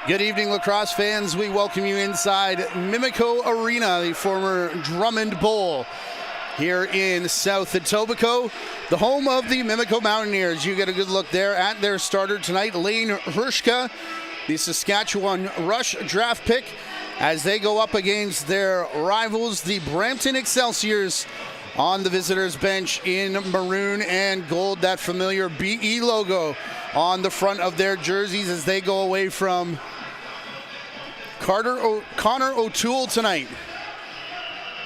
Good evening, lacrosse fans. We welcome you inside Mimico Arena, the former Drummond Bowl, here in South Etobicoke, the home of the Mimico Mountaineers. You get a good look there at their starter tonight, Lane Hershka, the Saskatchewan Rush draft pick, as they go up against their rivals, the Brampton Excelsiors, on the visitors' bench in maroon and gold. That familiar BE logo on the front of their jerseys as they go away from Connor O'Toole tonight,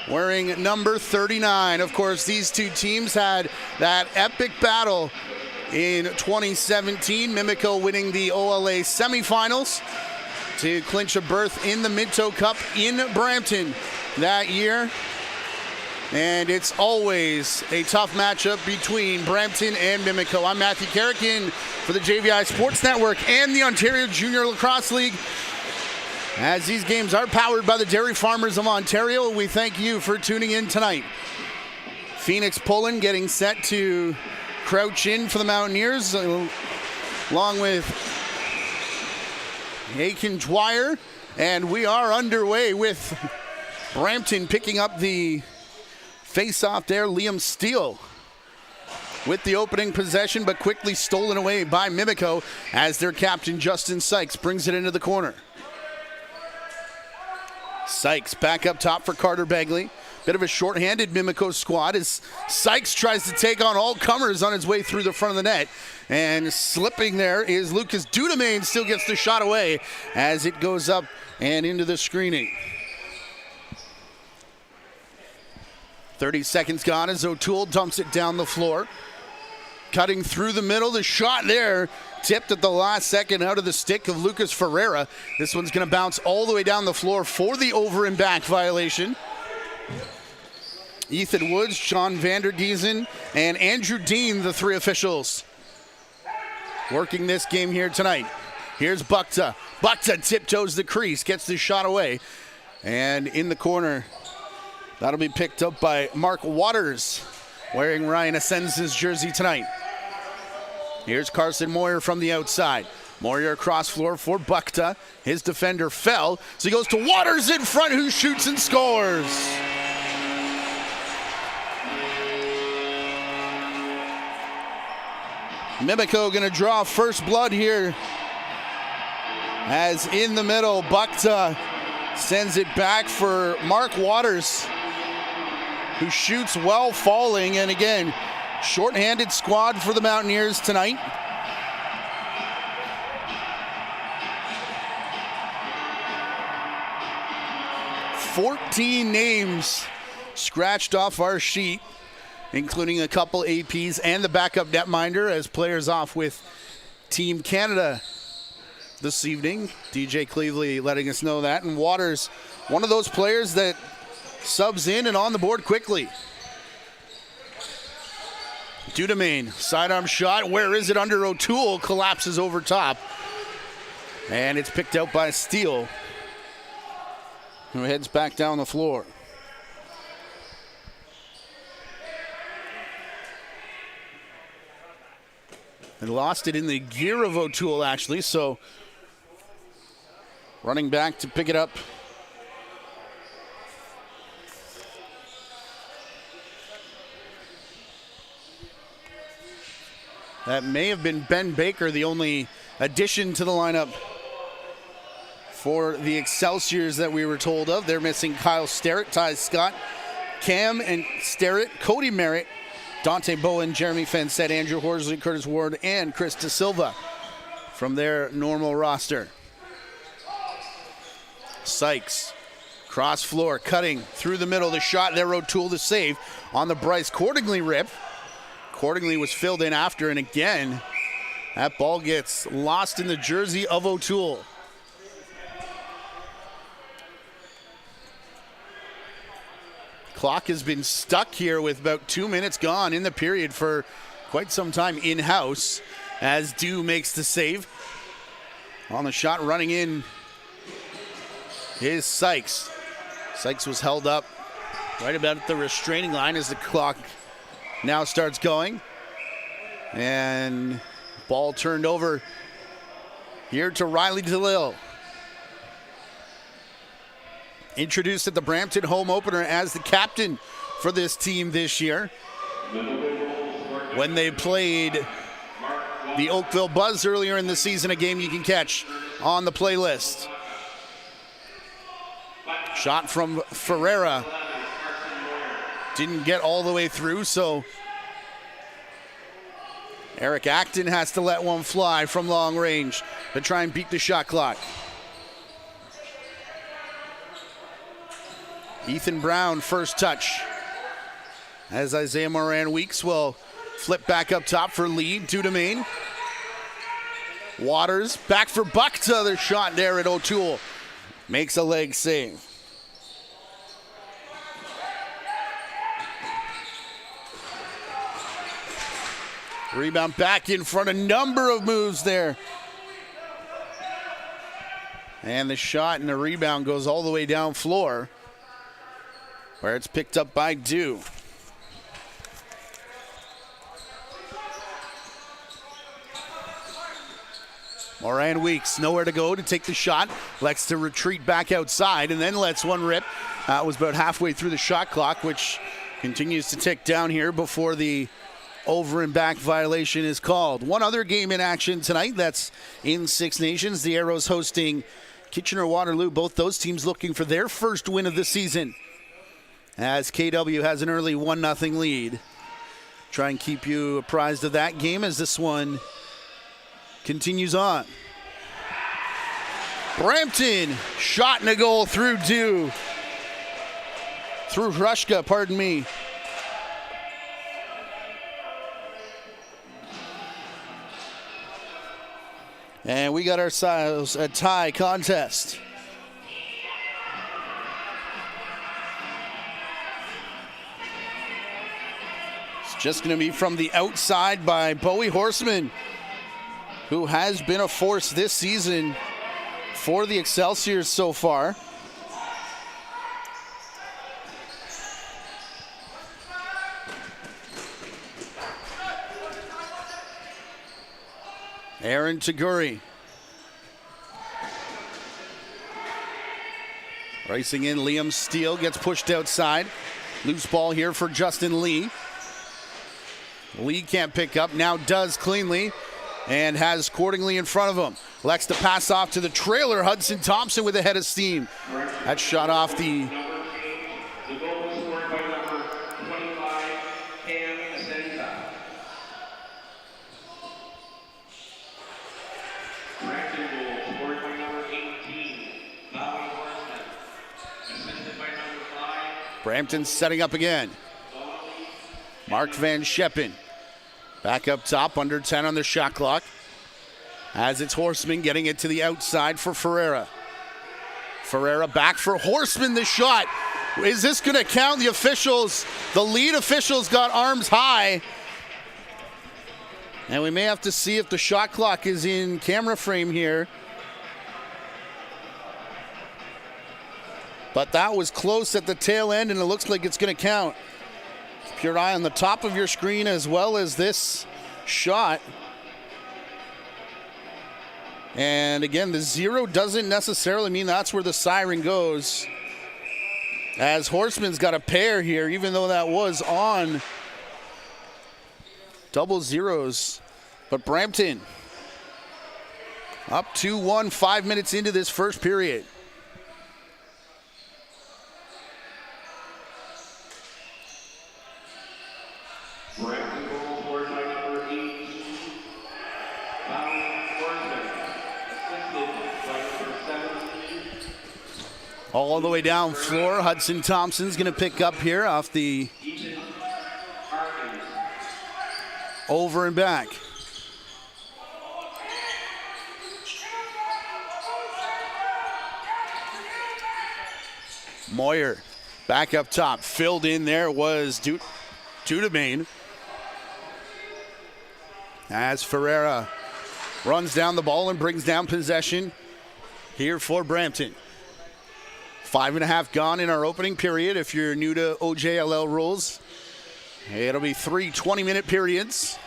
wearing number 39. Of course, these two teams had that epic battle in 2017, Mimico winning the OLA semifinals to clinch a berth in the Minto Cup in Brampton that year. And it's always a tough matchup between Brampton and Mimico. I'm Matthew Carrick for the JVI Sports Network and the Ontario Junior Lacrosse League. As these games are powered by the Dairy Farmers of Ontario, we thank you for tuning in tonight. Phoenix Pullen getting set to crouch in for the Mountaineers, along with Aiken Dwyer. And we are underway with Brampton picking up the face-off there. Liam Steele with the opening possession, but quickly stolen away by Mimico as their captain, Justin Sykes, brings it into the corner. Sykes back up top for Carter Begley. Bit of a short-handed Mimico squad as Sykes tries to take on all comers on his way through the front of the net. And slipping there is Lucas Dudemain, still gets the shot away as it goes up and into the screening. 30 seconds gone as O'Toole dumps it down the floor. Cutting through the middle, the shot there tipped at the last second out of the stick of Lucas Ferreira. This one's going to bounce all the way down the floor for the over and back violation. Ethan Woods, Sean Vandergiesen, and Andrew Dean, the three officials, working this game here tonight. Here's Bukta. Bukta tiptoes the crease, gets the shot away. And in the corner, that'll be picked up by Mark Waters, wearing Ryan Asens's jersey tonight. Here's Carson Moyer from the outside. Moyer across floor for Bukta. His defender fell, so he goes to Waters in front, who shoots and scores. Mimico going to draw first blood here, as in the middle, Bukta sends it back for Mark Waters, who shoots well falling. And again, short-handed squad for the Mountaineers tonight. $14 names scratched off our sheet, including a couple APs and the backup netminder as players off with Team Canada this evening. DJ Cleveley letting us know that. And Waters, one of those players that subs in and on the board quickly. Dudemain, sidearm shot. Where is it? Under O'Toole, collapses over top. And it's picked out by Steele, who heads back down the floor. And lost it in the gear of O'Toole, actually, so running back to pick it up. That may have been Ben Baker, the only addition to the lineup for the Excelsiors that we were told of. They're missing Kyle Sterrett, Ty Scott, Cam and Sterrett, Cody Merritt, Dante Bowen, Jeremy Fensett, Andrew Horsley, Curtis Ward, and Chris De Silva from their normal roster. Sykes, cross floor, cutting through the middle. The shot there, O'Toole to save on the Bryce Cordingley rip. Cordingley was filled in after, and again, that ball gets lost in the jersey of O'Toole. Clock has been stuck here with about 2 minutes gone in the period for quite some time in-house, as Dew makes the save. On the shot, running in is Sykes. Sykes was held up right about the restraining line as the clock now starts going. And ball turned over here to Riley DeLille. Introduced at the Brampton home opener as the captain for this team this year. When they played the Oakville Buzz earlier in the season, a game you can catch on the playlist. Shot from Ferreira. Didn't get all the way through, so Eric Acton has to let one fly from long range to try and beat the shot clock. Ethan Brown, first touch. As Isaiah Moran-Weeks will flip back up top for lead, Dudemain. Waters back for Buck to other shot there at O'Toole. Makes a leg save. Rebound back in front, a number of moves there. And the shot and the rebound goes all the way down floor, where it's picked up by Dew. Moran-Weeks, nowhere to go to take the shot. Likes to retreat back outside and then lets one rip. That was about halfway through the shot clock, which continues to tick down here before the over and back violation is called. One other game in action tonight, that's in Six Nations. The Arrows hosting Kitchener-Waterloo. Both those teams looking for their first win of the season, as KW has an early 1-0 lead. Try and keep you apprised of that game as this one continues on. Brampton, shot and a goal through Hrushka, pardon me. And we got ourselves a tie contest. It's just going to be from the outside by Bowie Horseman, who has been a force this season for the Excelsiors so far. Aaron Taguri. Racing in, Liam Steele gets pushed outside. Loose ball here for Justin Lee. Lee can't pick up, now does cleanly, and has Cordingley in front of him. Elects to pass off to the trailer. Hudson Thompson with a head of steam. That shot off the Brampton setting up again. Mark Van Scheppen back up top, under 10 on the shot clock. As it's Horseman getting it to the outside for Ferreira. Ferreira back for Horseman, the shot. Is this going to count? The officials, the lead officials got arms high. And we may have to see if the shot clock is in camera frame here. But that was close at the tail end, and it looks like it's going to count. Keep your eye on the top of your screen as well as this shot. And again, the 0 doesn't necessarily mean that's where the siren goes, as Horseman's got a pair here, even though that was on double zeros. But Brampton up 2-1, 5 minutes into this first period. All the way down floor, Hudson Thompson's going to pick up here off the over and back. Moyer back up top, filled in there was Dudemain. As Ferreira runs down the ball and brings down possession here for Brampton. 5.5 gone in our opening period. If you're new to OJLL rules, it'll be 3 20-minute periods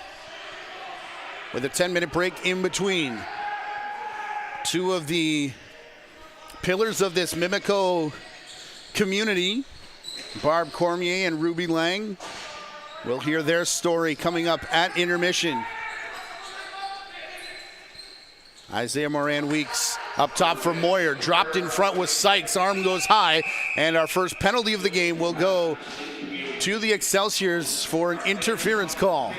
with a 10-minute break in between. Two of the pillars of this Mimico community, Barb Cormier and Ruby Lang. We'll hear their story coming up at intermission. Isaiah Moran-Weeks up top for Moyer, dropped in front with Sykes, arm goes high, and our first penalty of the game will go to the Excelsiors for an interference call.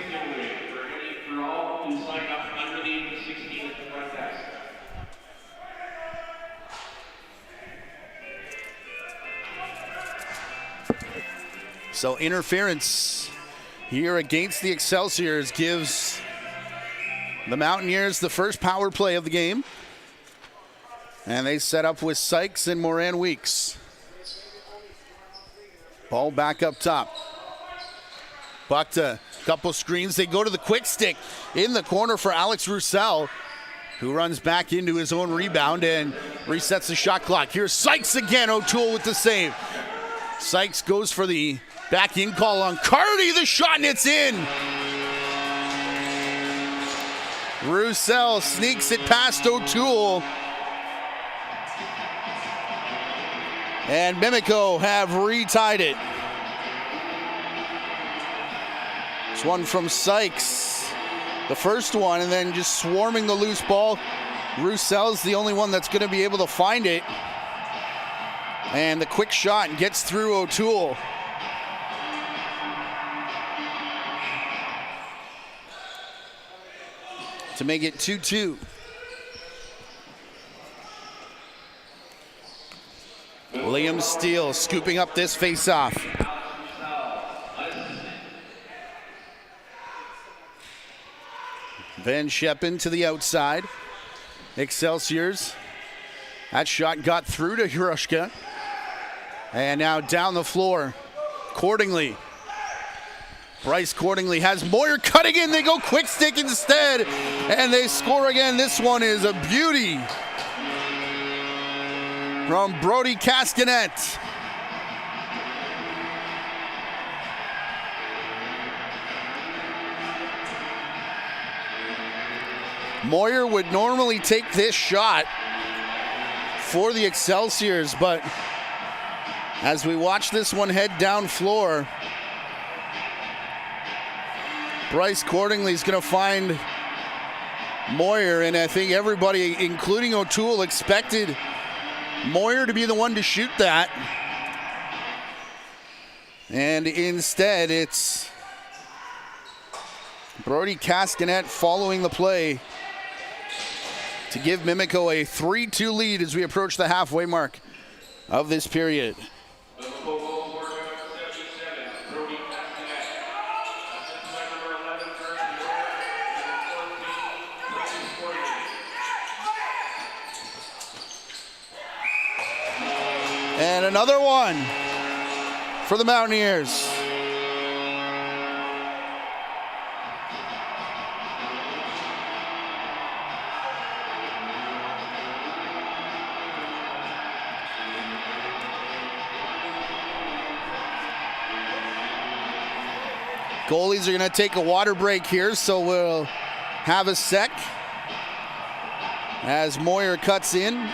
So interference here against the Excelsiors gives the Mountaineers the first power play of the game. And they set up with Sykes and Moran-Weeks. Ball back up top. Buckta, couple screens. They go to the quick stick in the corner for Alex Roussel, who runs back into his own rebound and resets the shot clock. Here's Sykes again. O'Toole with the save. Sykes goes for the back in call on Carty. The shot, and it's in. Roussel sneaks it past O'Toole. And Mimico have retied it. This one from Sykes, the first one, and then just swarming the loose ball. Roussel's the only one that's going to be able to find it. And the quick shot gets through O'Toole. To make it 2-2. William Steele scooping up this face-off. Van Scheppen to the outside. Excelsiors. That shot got through to Hirushka. And now down the floor, Cordingley. Bryce Cordingley has Moyer cutting in. They go quick stick instead, and they score again. This one is a beauty from Brody Cascanet. Moyer would normally take this shot for the Excelsiors, but as we watch this one head down floor, Bryce Cordingley is going to find Moyer, and I think everybody, including O'Toole, expected Moyer to be the one to shoot that. And instead, it's Brody Cascanet following the play to give Mimico a 3-2 lead as we approach the halfway mark of this period. And another one for the Mountaineers. Goalies are going to take a water break here, so we'll have a sec as Moyer cuts in.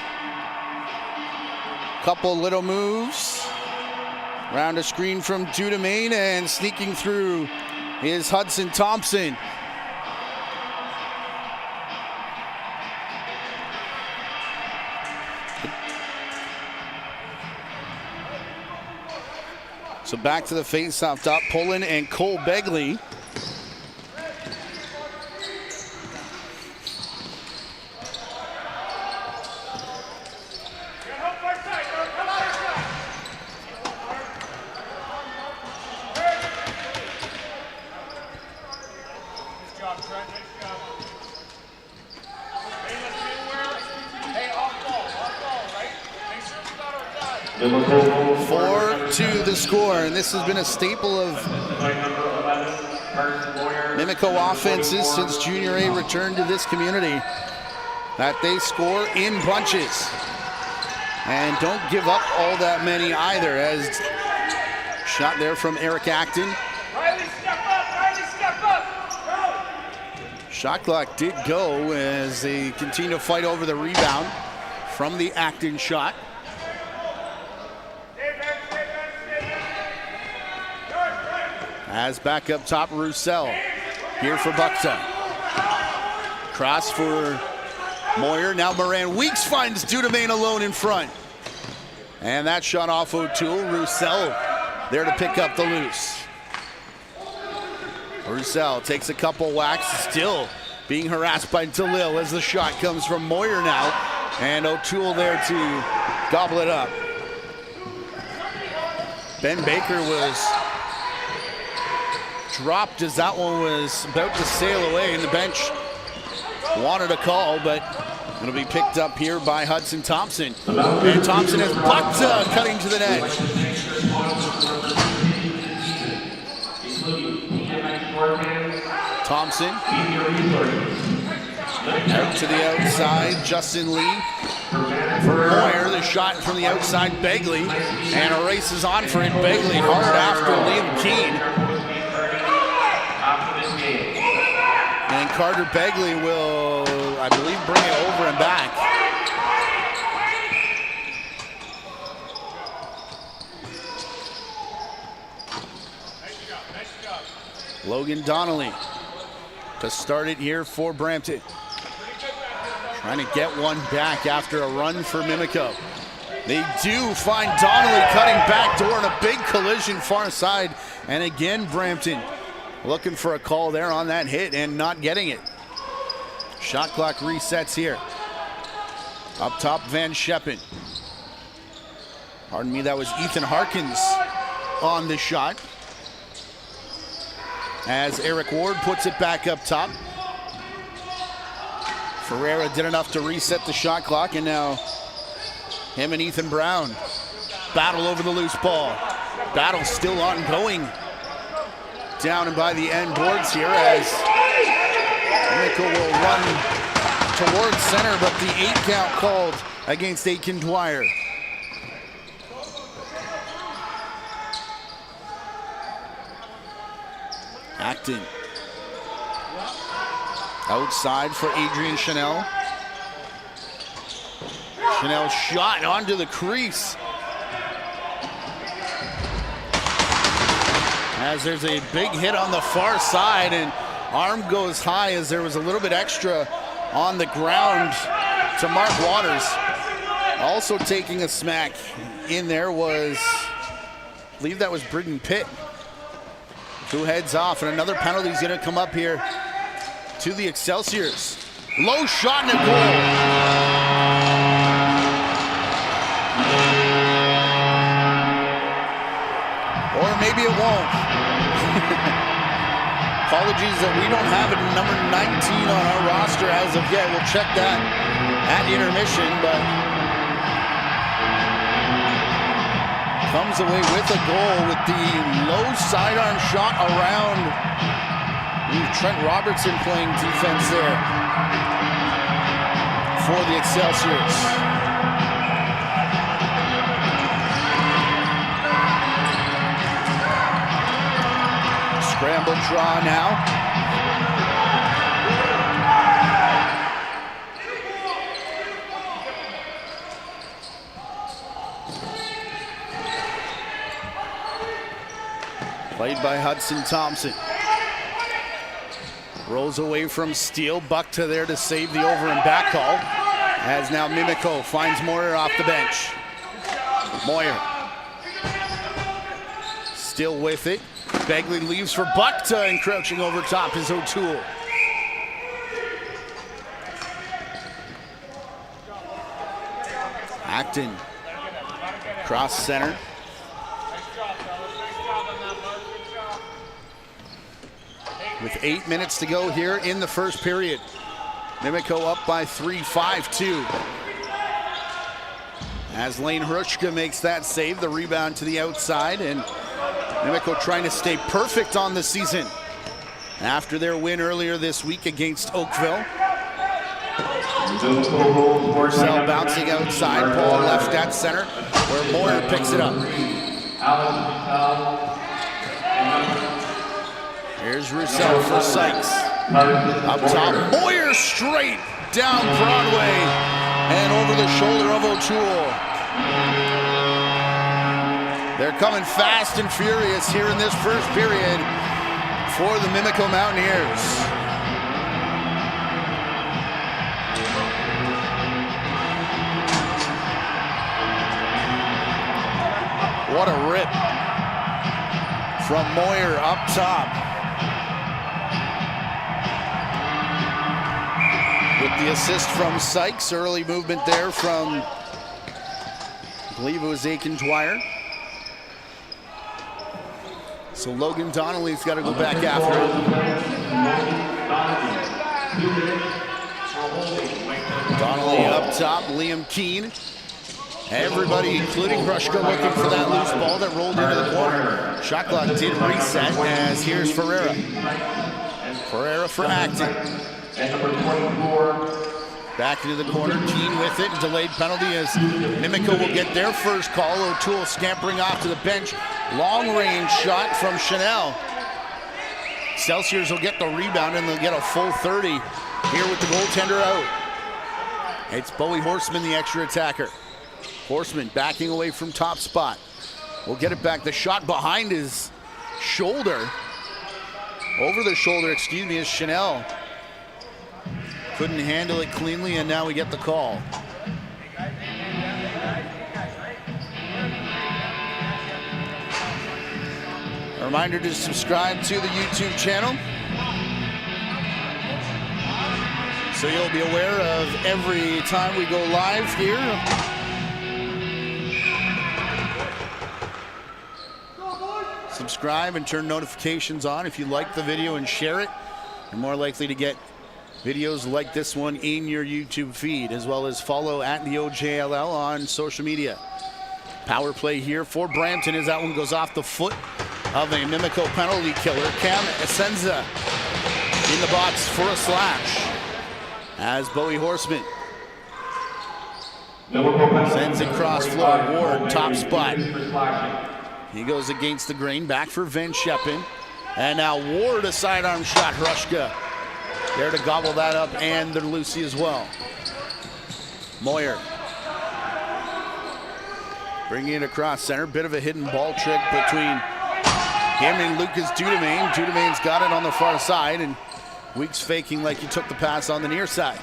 Couple little moves. Round a screen from Dudemain, and sneaking through is Hudson Thompson. So back to the face-off top, Pullen and Cole Begley. Score, and this has been a staple of Mimico offenses since Junior A returned to this community, that they score in bunches and don't give up all that many either. As shot there from Eric Acton. Riley, step up! Shot clock did go as they continue to fight over the rebound from the Acton shot. Hey, As back up top, Roussel. Here for Buckta. Cross for Moyer. Now Moran Weeks finds Dudemain alone in front. And that shot off O'Toole. Roussel there to pick up the loose. Roussel takes a couple whacks, still being harassed by DeLille as the shot comes from Moyer now. And O'Toole there to gobble it up. Ben Baker was dropped as that one was about to sail away, and the bench wanted a call, but it'll be picked up here by Hudson Thompson. And Thompson has Buckta cutting to the net. Thompson out to the outside, Justin Lee for Moyer. The shot from the outside, Begley, and a race is on for it. Begley hard after Liam Keane. And Carter Begley will, I believe, bring it over and back. Logan Donnelly to start it here for Brampton. Trying to get one back after a run for Mimico. They do find Donnelly cutting back door in a big collision far side. And again, Brampton looking for a call there on that hit and not getting it. Shot clock resets here. Up top, Van Scheppen. Pardon me, that was Ethan Harkins on the shot. As Eric Ward puts it back up top. Ferreira did enough to reset the shot clock, and now him and Ethan Brown battle over the loose ball. Battle still ongoing down and by the end boards here as Mimico will run towards center, but the 8 count called against Aiken Dwyer. Acton outside for Adrian Chanel. Chanel shot onto the crease. As there's a big hit on the far side, and arm goes high as there was a little bit extra on the ground to Mark Waters. Also taking a smack in there was, I believe that was Britton Pitt, who heads off, and another penalty is going to come up here to the Excelsiors. Low shot and a goal. Or maybe it won't. Apologies that we don't have a number 19 on our roster as of yet. We'll check that at intermission, but comes away with a goal with the low sidearm shot around. Trent Robertson playing defense there for the Excelsiors. Scramble draw now. Played by Hudson Thompson. Rolls away from Steele. Buckta there to save the over and back call. As now Mimico finds Moyer off the bench. Moyer still with it. Begley leaves for Buckta, and crouching over top is O'Toole. Acton cross center. With 8 minutes to go here in the first period. Mimico up by 3, 5-2. As Lane Hrushka makes that save, the rebound to the outside, and Mimico trying to stay perfect on the season after their win earlier this week against Oakville. Marcel bouncing outside, Paul left at center, where Moyer picks it up. Here's Roussel for Sykes. Up top, Moyer straight down Broadway and over the shoulder of O'Toole. They're coming fast and furious here in this first period. for the Mimico Mountaineers. What a rip from Moyer up top. With the assist from Sykes, early movement there from, I believe it was Aiken Dwyer. So Logan Donnelly's got to go back after it. Donnelly up top, Liam Keane. Everybody, including Hrushka, looking for that loose ball that rolled into the corner. Shot clock did reset as here's Ferreira. Ferreira for Acton. Back into the corner, Keane with it. Delayed penalty as Mimico will get their first call. O'Toole scampering off to the bench. Long range shot from Chanel. Excelsiors will get the rebound and they'll get a full 30 here with the goaltender out. It's Bowie Horseman, the extra attacker. Horseman backing away from top spot. We'll get it back. The shot behind his shoulder. Over the shoulder, excuse me, is Chanel. Couldn't handle it cleanly, and now we get the call. A reminder to subscribe to the YouTube channel, so you'll be aware of every time we go live here. Subscribe and turn notifications on. If you like the video and share it, you're more likely to get videos like this one in your YouTube feed, as well as follow at the OJLL on social media. Power play here for Brampton as that one goes off the foot of a Mimico penalty killer. Cam Essenza in the box for a slash as Bowie Horseman sends it cross floor. Ward, top spot. He goes against the grain, back for Van Scheppen. And now Ward, a sidearm shot. Hrushka there to gobble that up, and they're Lucy as well. Moyer bringing it across center. Bit of a hidden ball trick between him and Lucas Dudemain. Dudemain's got it on the far side, and Weeks faking like he took the pass on the near side.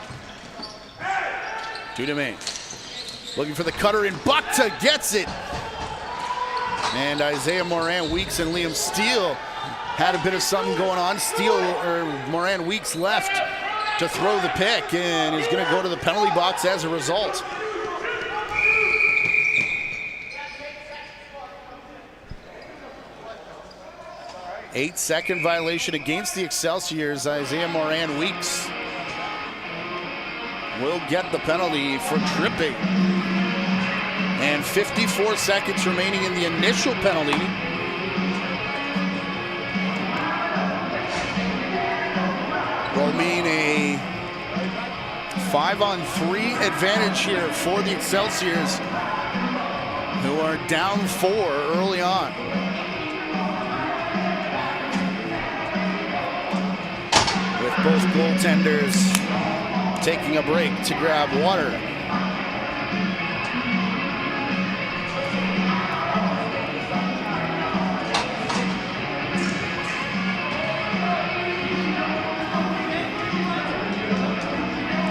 Dudemain looking for the cutter, and Bukta gets it. And Isaiah Moran, Weeks, and Liam Steele had a bit of something going on. Moran Weeks left to throw the pick and is going to go to the penalty box as a result. Eight-second violation against the Excelsiors. Isaiah Moran Weeks will get the penalty for tripping. And 54 seconds remaining in the initial penalty. Will mean a 5-on-3 advantage here for the Excelsiors, who are down 4 early on. With both goaltenders taking a break to grab water.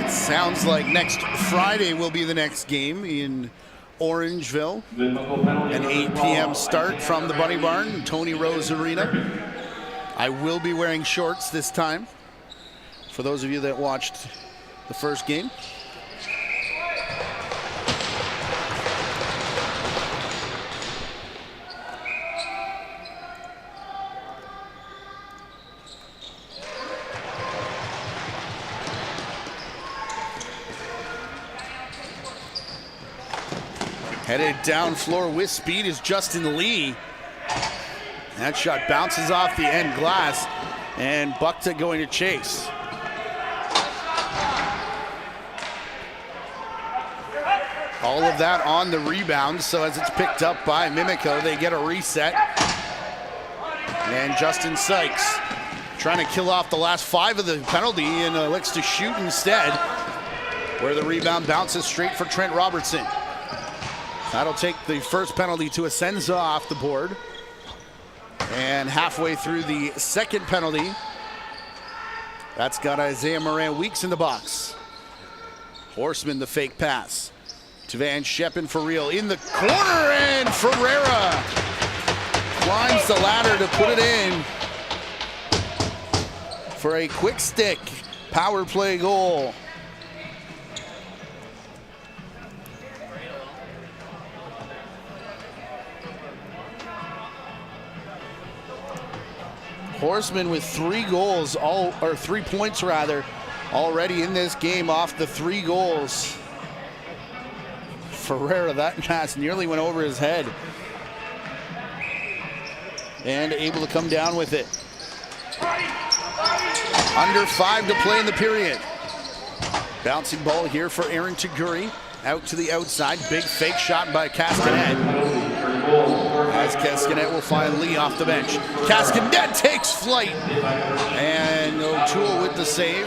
Sounds like next Friday will be the next game in Orangeville. An 8 p.m. start from the Bunny Barn, Tony Rose Arena. I will be wearing shorts this time, for those of you that watched the first game. Headed down floor with speed is Justin Lee. That shot bounces off the end glass, and Bukta going to chase. All of that on the rebound, so as it's picked up by Mimico, they get a reset. And Justin Sykes trying to kill off the last 5 of the penalty and elects to shoot instead, where the rebound bounces straight for Trent Robertson. That'll take the first penalty to Essenza off the board. And halfway through the second penalty, that's got Isaiah Moran-Weeks in the box. Horseman, the fake pass to Van Scheppen for real in the corner, and Ferreira climbs the ladder to put it in for a quick stick power play goal. Horseman with 3 goals, 3 points rather, already in this game off the 3 goals. Ferreira, that pass nearly went over his head. And able to come down with it. Under 5 to play in the period. Bouncing ball here for Aaron Taguri. Out to the outside, big fake shot by Castanet. As Castanet will find Lee off the bench. Castanet takes flight. And O'Toole with the save.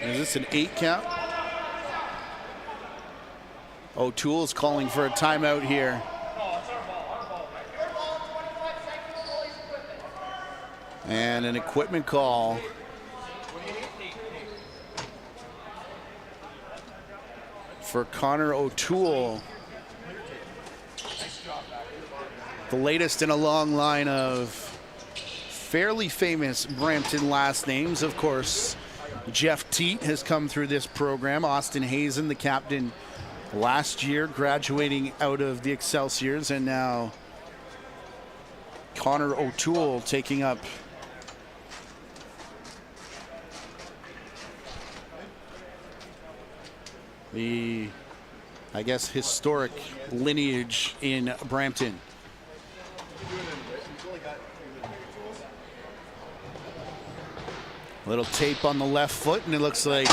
Is this an 8 count? O'Toole's calling for a timeout here. And an equipment call. For Connor O'Toole. The latest in a long line of fairly famous Brampton last names. Of course, Jeff Teat has come through this program. Austin Hazen, the captain last year, graduating out of the Excelsiors. And now Connor O'Toole taking up the, I guess, historic lineage in Brampton. Little tape on the left foot, and it looks like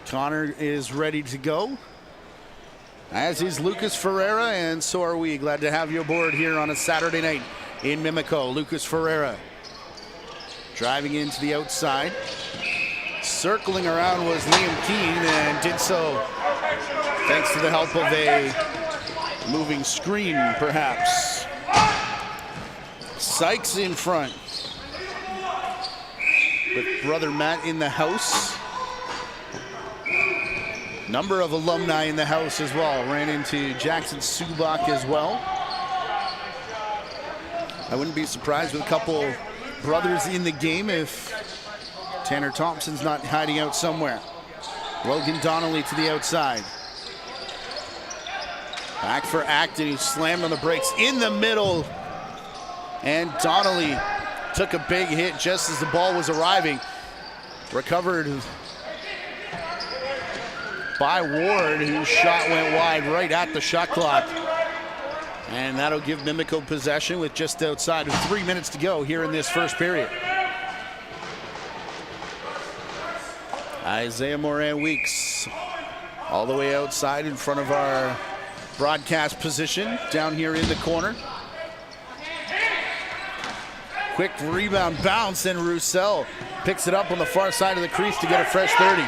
Connor is ready to go. As is Lucas Ferreira, and so are we. Glad to have you aboard here on a Saturday night in Mimico. Lucas Ferreira driving into the outside. Circling around was Liam Keane, and did so thanks to the help of a moving screen, perhaps. Sykes in front, with brother Matt in the house. Number of alumni in the house as well. Ran into Jackson Subak as well. I wouldn't be surprised with a couple brothers in the game if Tanner Thompson's not hiding out somewhere. Logan Donnelly to the outside. Back for Acton, who slammed on the brakes in the middle. And Donnelly took a big hit just as the ball was arriving. Recovered by Ward, whose shot went wide right at the shot clock. And that'll give Mimico possession with just outside of 3 minutes to go here in this first period. Isaiah Moran-Weeks all the way outside in front of our broadcast position down here in the corner. Quick rebound bounce, and Roussel picks it up on the far side of the crease to get a fresh 30.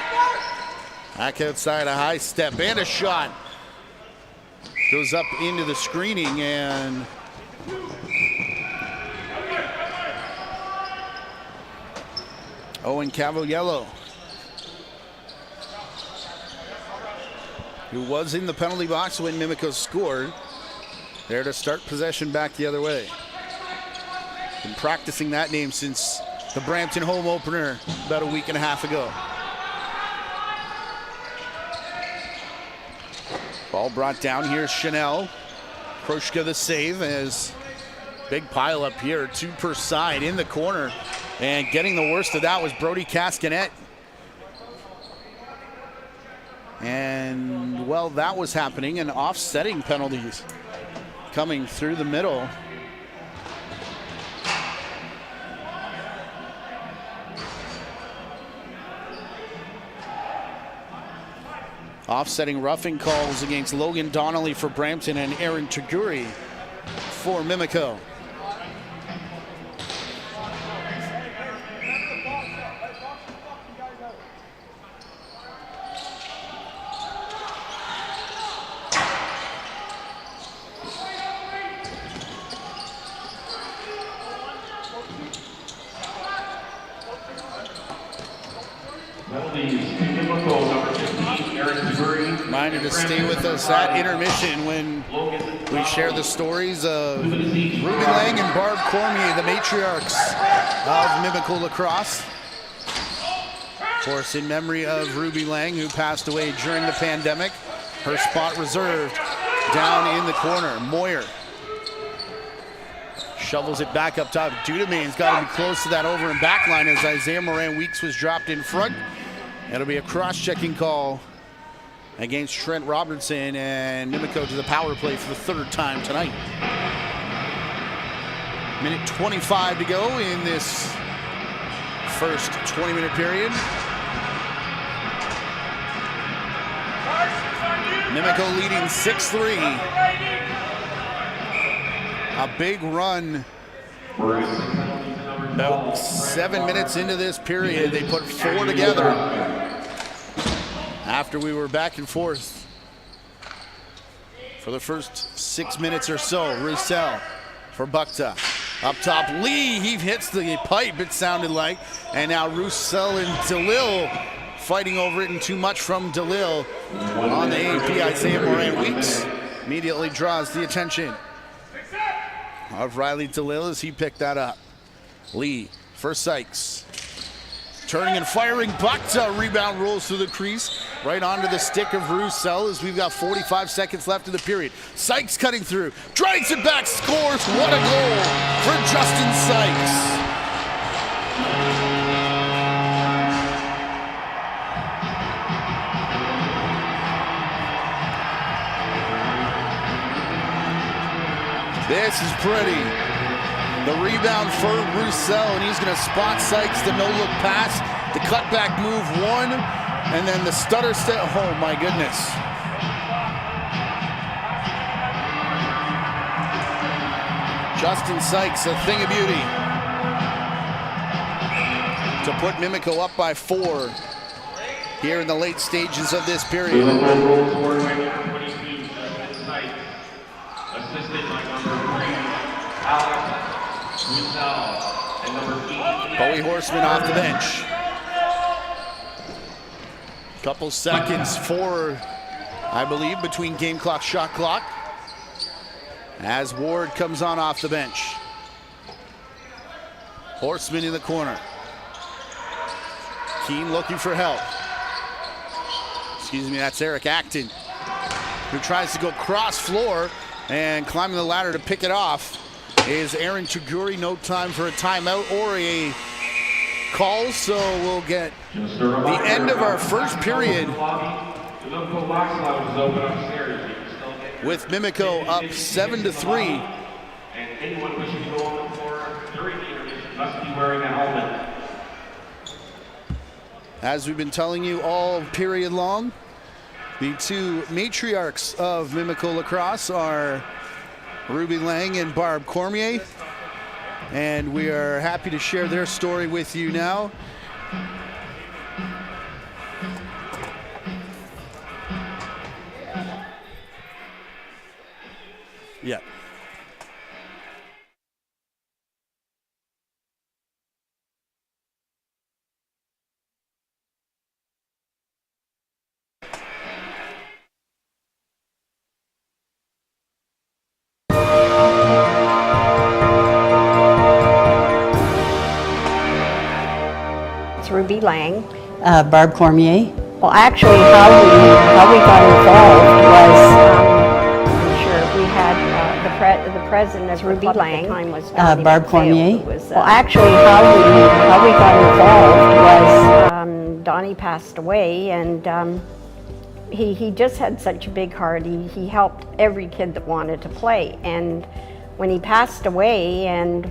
Back outside, a high step and a shot. Goes up into the screening, and Owen Cavaliello, who was in the penalty box when Mimico scored, there to start possession back the other way. Been practicing that name since the Brampton home opener about a week and a half ago. Ball brought down here, Chanel. Kroshka the save, as big pile up here, 2 per side in the corner. And getting the worst of that was Brody Castanet. And, well, that was happening, and offsetting penalties coming through the middle. Offsetting roughing calls against Logan Donnelly for Brampton and Aaron Taguri for Mimico. Reminder to stay with us at intermission when we share the stories of Ruby Lang and Barb Cormier, the matriarchs of Mimico Lacrosse. Of course, in memory of Ruby Lang, who passed away during the pandemic. Her spot reserved down in the corner. Moyer shovels it back up top. Dudamaine's got to be close to that over and back line as Isaiah Moran-Weeks was dropped in front. It'll be a cross-checking call against Trent Robertson, and Mimico to the power play for the third time tonight. Minute 25 to go in this first 20-minute period. Mimico leading 6-3. A big run. About 7 minutes into this period, they put 4 together after we were back and forth for the first 6 minutes or so. Roussel for Bukta. Up top, Lee, he hits the pipe, it sounded like. And now Roussel and DeLille fighting over it, and too much from DeLille on the AP. Isaiah Moran-Weeks immediately draws the attention of Riley DeLille as he picked that up. Lee for Sykes. Turning and firing, Bukta, rebound rolls through the crease, right onto the stick of Roussel as we've got 45 seconds left in the period. Sykes cutting through, drags it back, scores. What a goal for Justin Sykes. This is pretty. The rebound for Roussel, and he's going to spot Sykes, the no-look pass, the cutback move one, and then the stutter step. Oh, my goodness. Justin Sykes, a thing of beauty to put Mimico up by 4 here in the late stages of this period. Bowie Horseman off the bench. Couple seconds for, I believe, between game clock, shot clock, as Ward comes on off the bench. Horseman in the corner. Keane looking for help. Excuse me, that's Eric Acton, who tries to go cross floor, and climbing the ladder to pick it off is Aaron Chiguri. No time for a timeout or a call, so we'll get the end of our first period with Mimico up 7-3. And anyone wishing to go on the floor during the intermission must be wearing a helmet. As we've been telling you all period long, the two matriarchs of Mimico Lacrosse are Ruby Lang and Barb Cormier, and we are happy to share their story with you now. Yeah. Ruby Lang. Barb Cormier. Well, actually, how we got involved was, I'm sure we had the president of Ruby Lang. At the time was Barb Cormier. Well, actually, how we got involved was Donnie passed away, and he just had such a big heart. He helped every kid that wanted to play, and when he passed away, and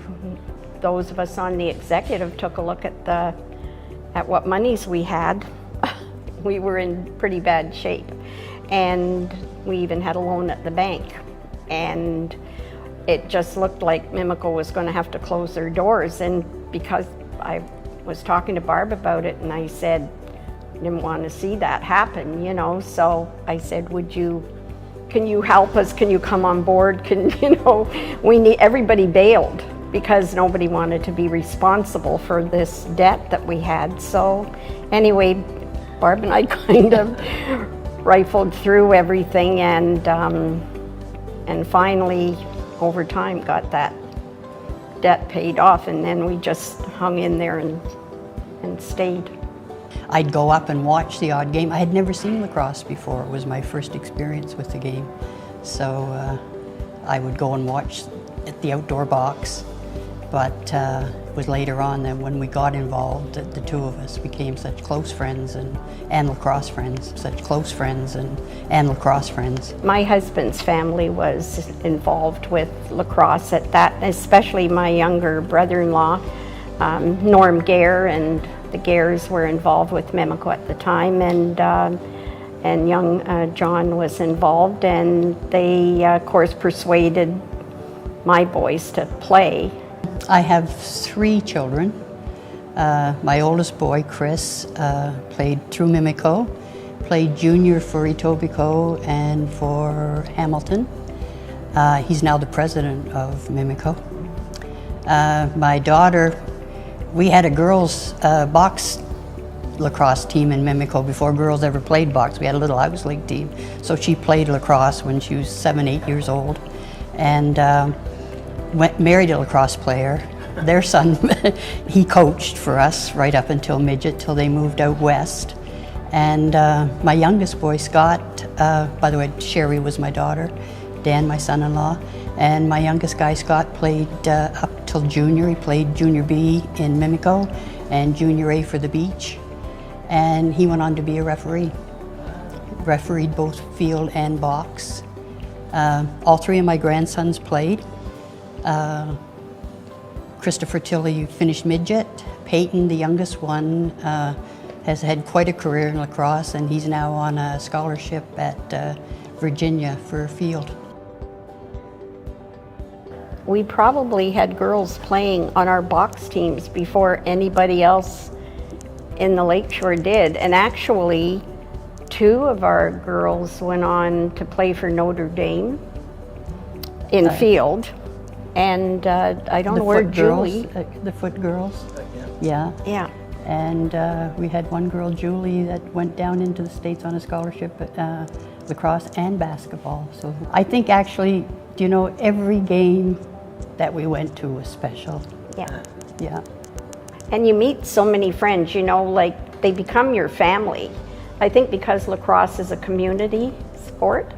those of us on the executive took a look at what monies we had, we were in pretty bad shape. And we even had a loan at the bank. And it just looked like Mimico was going to have to close their doors. And because I was talking to Barb about it, and I said, I didn't want to see that happen, you know. So I said, can you help us? Can you come on board? Everybody bailed, because nobody wanted to be responsible for this debt that we had. So anyway, Barb and I kind of rifled through everything and finally, over time, got that debt paid off, and then we just hung in there and stayed. I'd go up and watch the odd game. I had never seen lacrosse before. It was my first experience with the game. So I would go and watch at the outdoor box. But it was later on that when we got involved, that the two of us became such close friends and lacrosse friends, such close friends and lacrosse friends. My husband's family was involved with lacrosse at that, especially my younger brother-in-law, Norm Gare, and the Gares were involved with Mimico at the time, and young John was involved, and they, of course, persuaded my boys to play. I have 3 children. My oldest boy, Chris, played through Mimico, played junior for Etobicoke and for Hamilton. He's now the president of Mimico. My daughter, we had a girls' box lacrosse team in Mimico before girls ever played box. We had a little house league team. So she played lacrosse when she was 7, 8 years old. And married a lacrosse player. Their son, he coached for us right up until midget, till they moved out west. And my youngest boy, Scott, by the way, Sherry was my daughter, Dan, my son-in-law, and my youngest guy, Scott, played up till junior. He played junior B in Mimico and junior A for the beach. And he went on to be a referee. Refereed both field and box. All 3 of my grandsons played. Christopher Tilley finished midget. Peyton, the youngest one, has had quite a career in lacrosse, and he's now on a scholarship at Virginia for field. We probably had girls playing on our box teams before anybody else in the Lakeshore did, and actually 2 of our girls went on to play for Notre Dame in field. And I don't know where Julie. The foot girls, yeah. Yeah. And we had one girl, Julie, that went down into the States on a scholarship at lacrosse and basketball. So I think actually, every game that we went to was special. Yeah. Yeah. And you meet so many friends, like they become your family. I think because lacrosse is a community sport.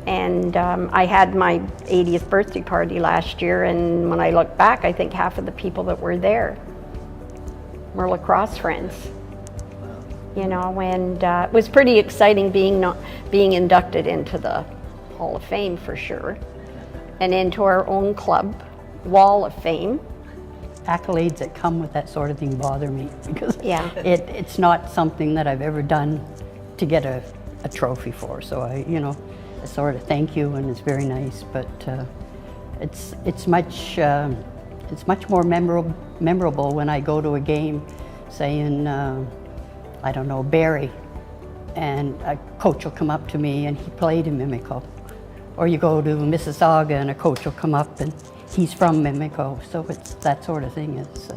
And I had my 80th birthday party last year, and when I look back, I think half of the people that were there were lacrosse friends. And it was pretty exciting being inducted into the Hall of Fame for sure, and into our own club Wall of Fame. Accolades that come with that sort of thing bother me because Yeah. it's not something that I've ever done to get a trophy for. So I sort of thank you, and it's very nice, but it's much more memorable when I go to a game, say in I don't know, Barrie, and a coach will come up to me and he played in Mimico, or you go to Mississauga and a coach will come up and he's from Mimico. So it's that sort of thing. It's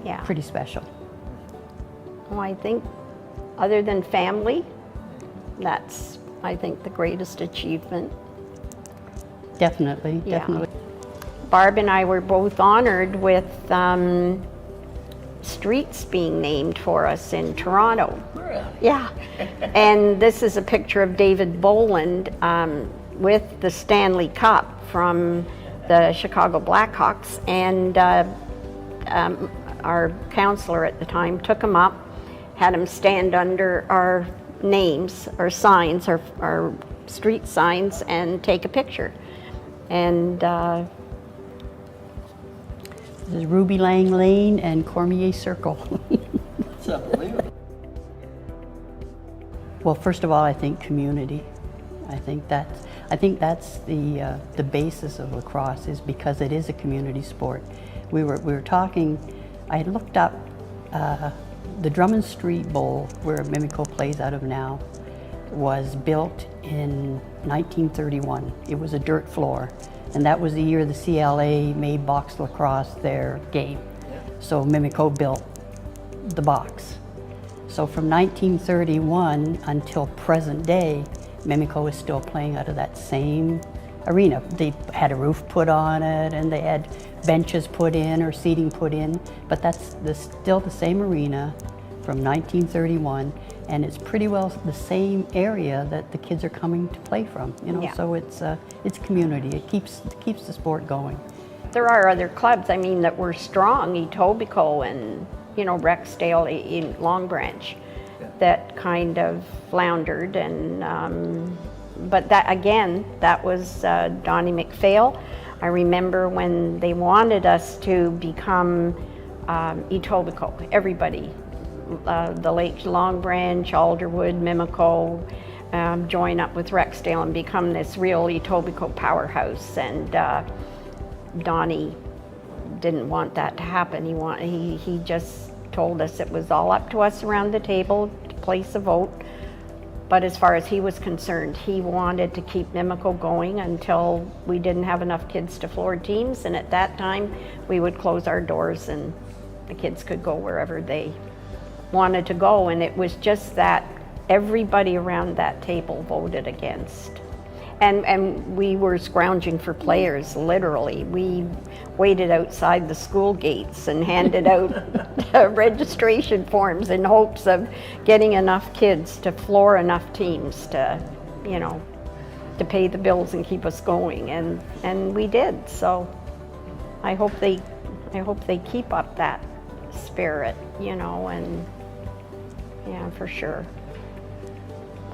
Yeah. pretty special. Well, I think other than family, that's, I think, the greatest achievement. Definitely, Yeah. definitely. Barb and I were both honored with streets being named for us in Toronto. Really? Yeah. And this is a picture of David Boland with the Stanley Cup from the Chicago Blackhawks, and our counselor at the time took him up, had him stand under our names, our signs, our street signs, and take a picture. And This is Ruby Lang Lane and Cormier Circle. That's unbelievable. Well, first of all, I think community. I think that's the basis of lacrosse, is because it is a community sport. We were talking. I had looked up the Drummond Street Bowl, where Mimico plays out of now, was built in 1931. It was a dirt floor, and that was the year the CLA made box lacrosse their game. So Mimico built the box. So from 1931 until present day, Mimico is still playing out of that same arena. They had a roof put on it, and they had benches put in or seating put in, but that's still the same arena from 1931, and it's pretty well the same area that the kids are coming to play from. You know, Yeah. so it's community. It keeps the sport going. There are other clubs, I mean, that were strong, Etobicoke and, you know, Rexdale in Long Branch, that kind of floundered. And but that, again, that was Donnie McPhail. I remember when they wanted us to become Etobicoke, everybody, the Lake Long Branch, Alderwood, Mimico, join up with Rexdale and become this real Etobicoke powerhouse. And Donnie didn't want that to happen. He just told us it was all up to us around the table to place a vote. But as far as he was concerned, he wanted to keep Mimico going until we didn't have enough kids to floor teams. And at that time, we would close our doors and the kids could go wherever they wanted to go. And it was just that everybody around that table voted against. And we were scrounging for players, literally. We waited outside the school gates and handed out registration forms in hopes of getting enough kids to floor enough teams to, you know, to pay the bills and keep us going. And we did. So I hope they keep up that spirit, you know, and yeah, for sure.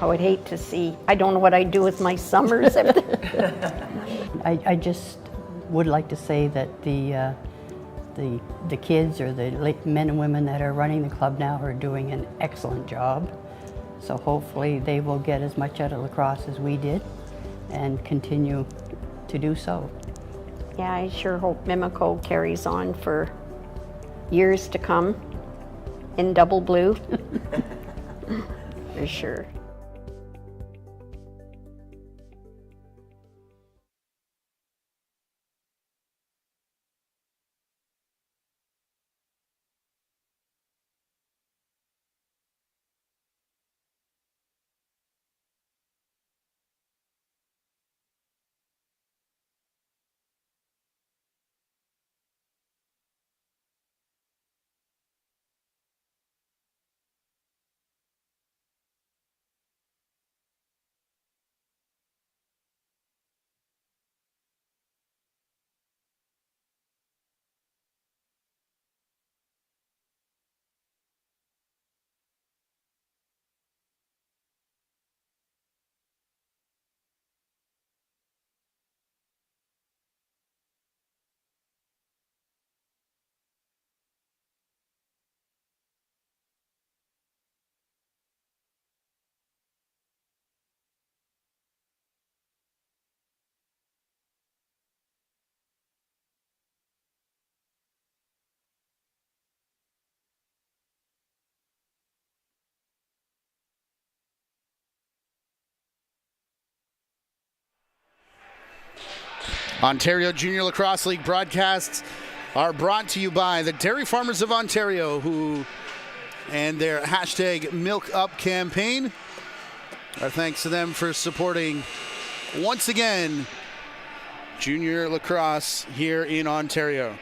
I would hate to see, I don't know what I'd do with my summers. I just would like to say that the kids or the men and women that are running the club now are doing an excellent job. So hopefully they will get as much out of lacrosse as we did and continue to do so. Yeah, I sure hope Mimico carries on for years to come in double blue. For sure. Ontario Junior Lacrosse League broadcasts are brought to you by the Dairy Farmers of Ontario, who and their hashtag Milk Up campaign. Our thanks to them for supporting, once again, junior lacrosse here in Ontario.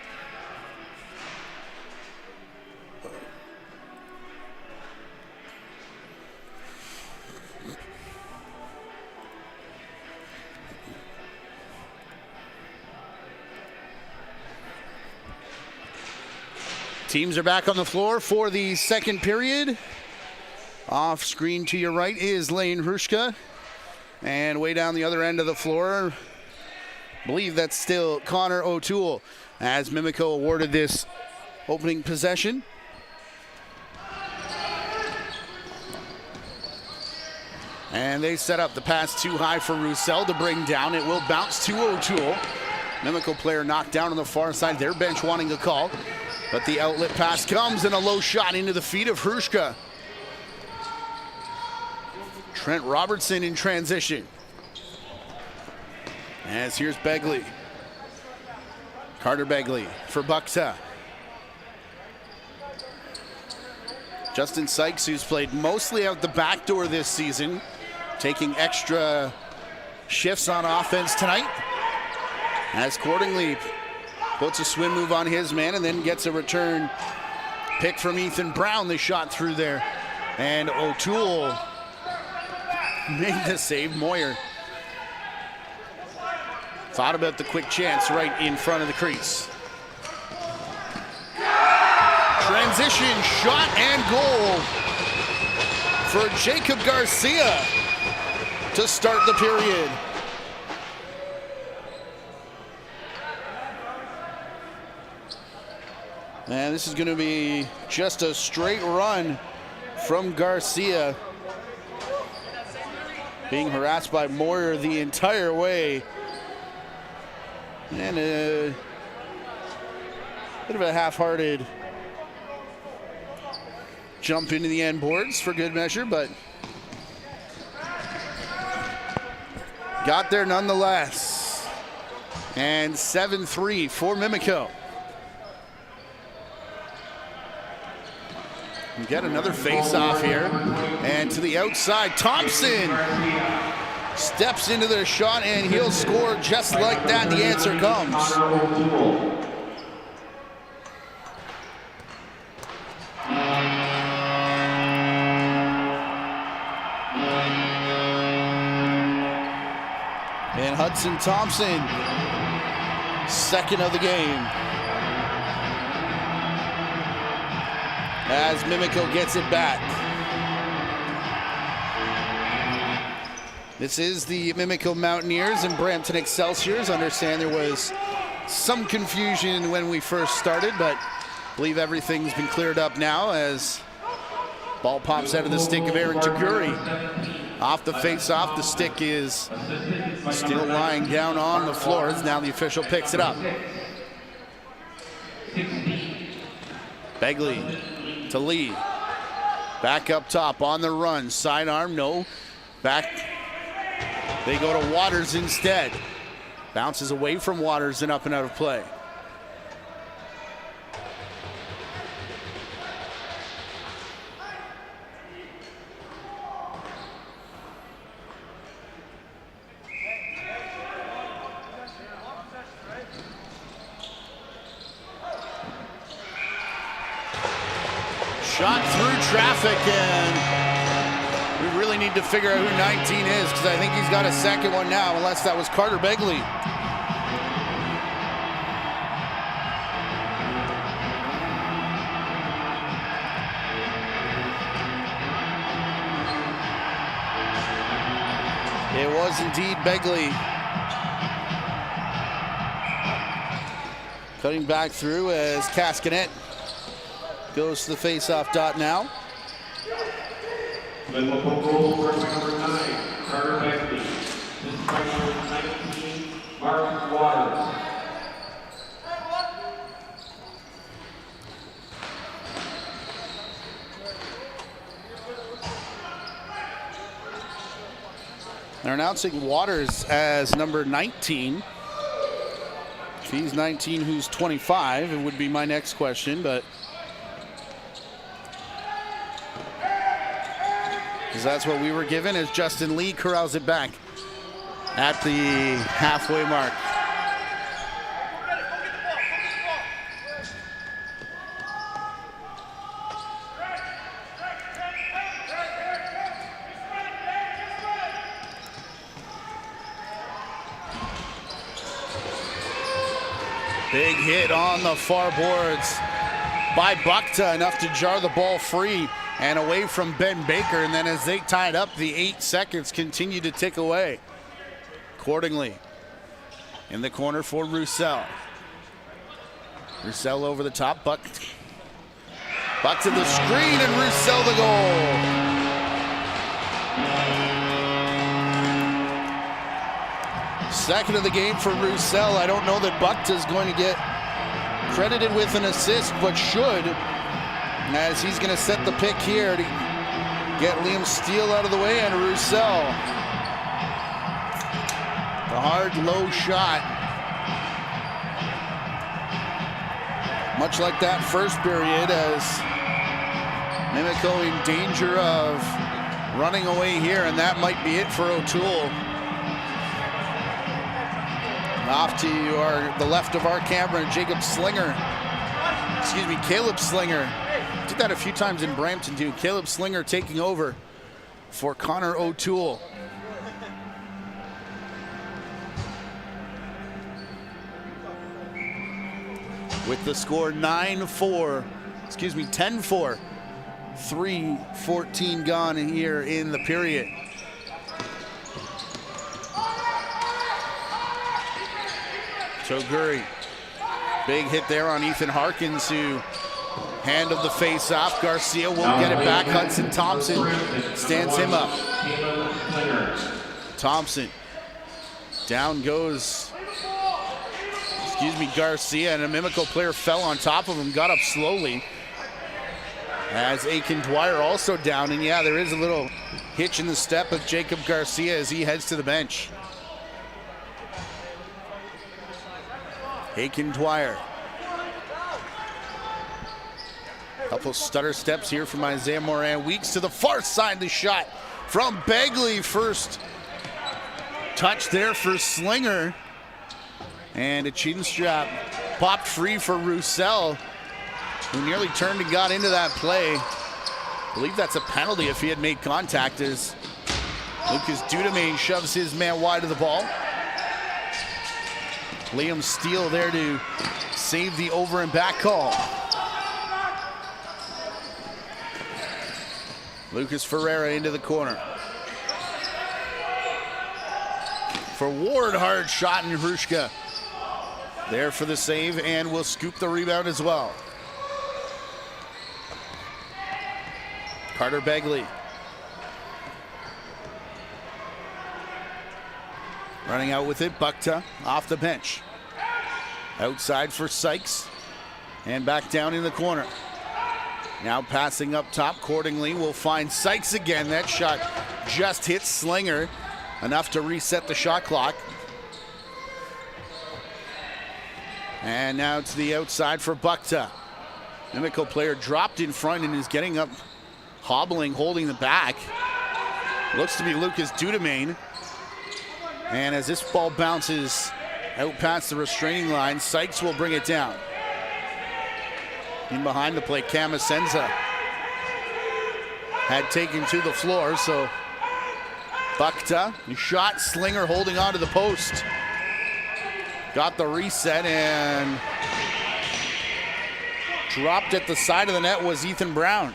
Teams are back on the floor for the second period. Off screen to your right is Lane Hrushka. And way down the other end of the floor, I believe that's still Connor O'Toole, as Mimico awarded this opening possession. And they set up the pass too high for Roussel to bring down. It will bounce to O'Toole. Mimico player knocked down on the far side. Their bench wanting a call. But the outlet pass comes and a low shot into the feet of Hrushka. Trent Robertson in transition. As here's Begley. Carter Begley for Buxa. Justin Sykes, who's played mostly out the back door this season, taking extra shifts on offense tonight, as accordingly puts a swim move on his man and then gets a return pick from Ethan Brown. They shot through there, and O'Toole made the save. Moyer thought about the quick chance right in front of the crease. Transition shot and goal for Jacob Garcia to start the period. And this is going to be just a straight run from Garcia, being harassed by Moyer the entire way. And a bit of a half-hearted jump into the end boards for good measure, but got there nonetheless. And 7-3 for Mimico. We get another face-off here, and to the outside, Thompson steps into the shot, and he'll score just like that. The answer comes. And Hudson Thompson, second of the game, as Mimico gets it back. This is the Mimico Mountaineers and Brampton Excelsiors. Understand there was some confusion when we first started, but I believe everything's been cleared up now as ball pops out of the stick of Aaron Taguri. Off the face-off, the stick is still lying down on the floor as now the official picks it up. Begley to Lee. Back up top on the run. Sidearm, no. Back. They go to Waters instead. Bounces away from Waters and up and out of play. Shot through traffic, and we really need to figure out who 19 is, because I think he's got a second one now, unless that was Carter Begley. It was indeed Begley. Cutting back through as Cascanet goes to the face-off dot now. Liverpool goal for number 9, Carter Begley. This is by number 19, Mark Waters. They're announcing Waters as number 19. If he's 19, who's 25? It would be my next question, but because that's what we were given, as Justin Lee corrals it back at the halfway mark. Big hit on the far boards by Bukta, enough to jar the ball free and away from Ben Baker. And then as they tied up, the 8 seconds continue to tick away. Accordingly, in the corner for Roussel. Roussel over the top, Buck to the screen, and Roussel the goal. Second of the game for Roussel. I don't know that Bukta's going to get credited with an assist, but should, as he's going to set the pick here to get Liam Steele out of the way, and Roussel. The hard, low shot. Much like that first period, as Mimico in danger of running away here, and that might be it for O'Toole. Off to the left of our camera, Caleb Slinger. Did that a few times in Brampton too. Caleb Slinger taking over for Connor O'Toole. With the score 10-4. 3:14 gone here in the period. Toguri, big hit there on Ethan Harkins, who handled the face-off. Garcia won't get it back. Hudson Thompson stands him up. Thompson, down goes, Garcia, and a Mimico player fell on top of him, got up slowly. As Aiken Dwyer also down, and yeah, there is a little hitch in the step of Jacob Garcia as he heads to the bench. Aiken Dwyer. Couple stutter steps here from Isaiah Moran. Weeks to the far side, the shot from Begley. First touch there for Slinger. And a chin strap popped free for Roussel, who nearly turned and got into that play. I believe that's a penalty if he had made contact, as Lucas Dudemain shoves his man wide of the ball. Liam Steele there to save the over and back call. Lucas Ferreira into the corner. For Ward, hard shot, and Hrushka there for the save, and will scoop the rebound as well. Carter Begley. Running out with it, Bukta off the bench. Outside for Sykes, and back down in the corner. Now passing up top, Cordingly will find Sykes again. That shot just hit Slinger, enough to reset the shot clock. And now to the outside for Bukta. Mimico player dropped in front and is getting up, hobbling, holding the back. Looks to be Lucas Dudemain. And as this ball bounces out past the restraining line, Sykes will bring it down. In behind the play, Camasenza had taken to the floor, so Bukta, shot, Slinger holding on to the post. Got the reset, and dropped at the side of the net was Ethan Brown.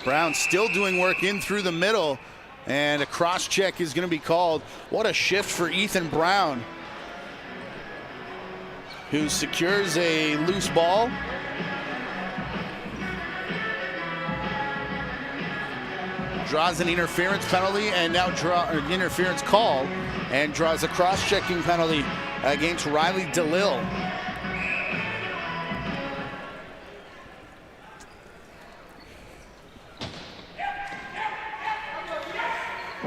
Brown still doing work in through the middle, and a cross check is going to be called. What a shift for Ethan Brown, who secures a loose ball. Draws an interference penalty, and now an interference call, and draws a cross-checking penalty against Riley DeLille.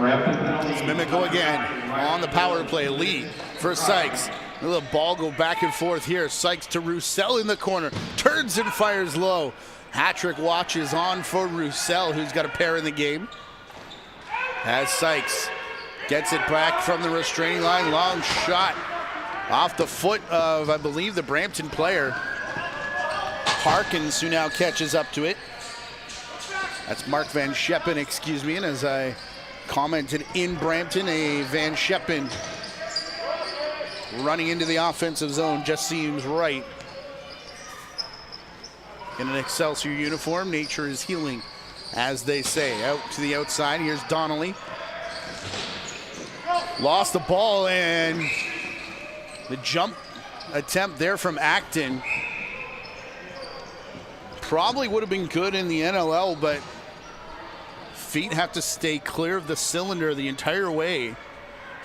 It's Mimico again on the power play. Lee for Sykes. A little ball go back and forth here. Sykes to Roussel in the corner. Turns and fires low. Hat-trick watches on for Roussel, who's got a pair in the game. As Sykes gets it back from the restraining line. Long shot off the foot of, I believe, the Brampton player. Harkins, who now catches up to it. That's Mark Van Scheppen, excuse me. And as I commented in Brampton, a Van Scheppen running into the offensive zone just seems right. In an Excelsior uniform, nature is healing, as they say. Out to the outside, here's Donnelly. Lost the ball, and the jump attempt there from Acton probably would have been good in the NLL, but feet have to stay clear of the cylinder the entire way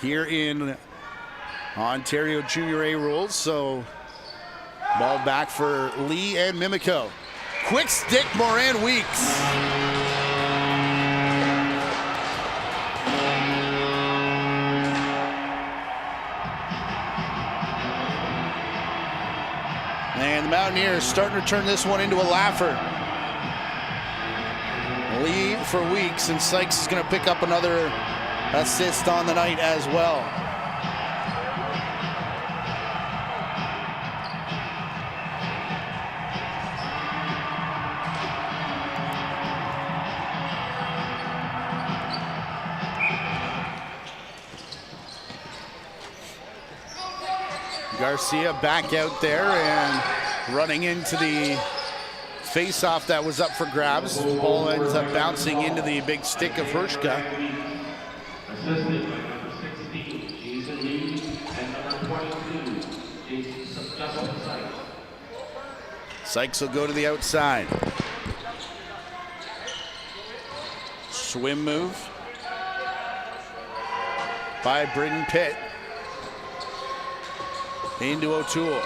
here in Ontario Junior A rules. So ball back for Lee and Mimico. Quick stick, Moran Weeks. And the Mountaineers starting to turn this one into a laugher. Lead for Weeks, and Sykes is going to pick up another assist on the night as well. Garcia back out there and running into the face-off that was up for grabs. The ball ends up bouncing into the big stick of Hershka. Assisted by number 16, Jason Lee, and number 22, Justin Sykes. Sykes will go to the outside. Swim move by Britton Pitt. Into O'Toole.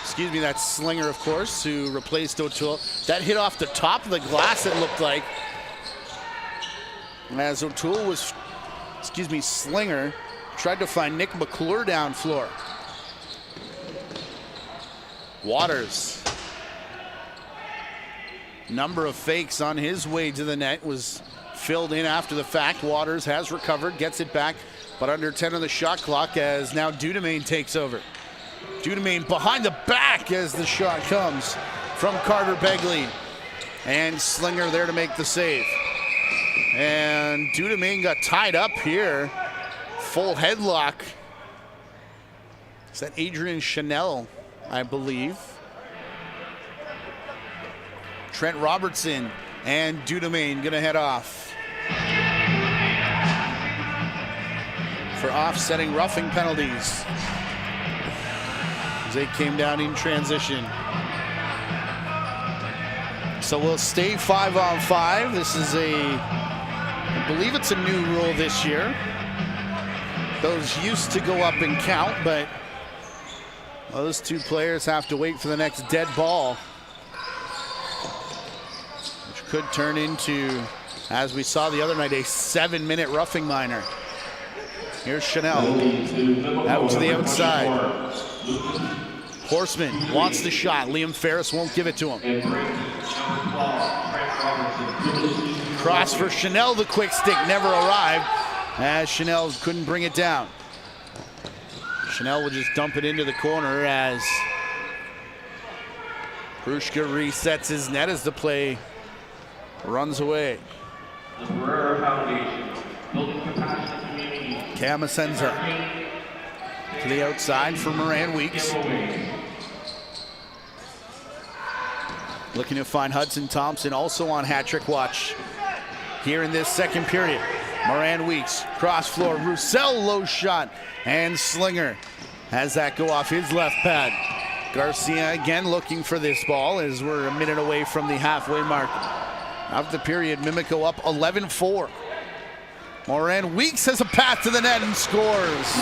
Excuse me, that's Slinger, of course, who replaced O'Toole. That hit off the top of the glass, it looked like. As O'Toole was, Slinger tried to find Nick McClure down floor. Waters. Number of fakes on his way to the net was filled in after the fact. Waters has recovered, gets it back, but under 10 on the shot clock as now Dudemain takes over. Dudemain behind the back as the shot comes from Carter Begley. And Slinger there to make the save. And Dudemain got tied up here. Full headlock. Is that Adrian Chanel, I believe? Trent Robertson and Dudemain gonna head off for offsetting roughing penalties as they came down in transition. So we'll stay 5-on-5. This is I believe it's a new rule this year. Those used to go up and count, but those two players have to wait for the next dead ball, which could turn into, as we saw the other night, a 7-minute roughing minor. Here's Chanel, out to the outside. Horseman wants the shot. Liam Ferris won't give it to him. Cross for Chanel, the quick stick never arrived as Chanel couldn't bring it down. Chanel will just dump it into the corner as Hrushka resets his net as the play runs away. The Barrera Foundation, building compassionate community. Camasenza to the outside for Moran Weeks. Looking to find Hudson Thompson also on hat-trick watch here in this second period. Moran Weeks, cross floor, Roussel low shot, and Slinger has that go off his left pad. Garcia again looking for this ball as we're a minute away from the halfway mark of the period. Mimico up 11-4. Moran Weeks has a path to the net and scores.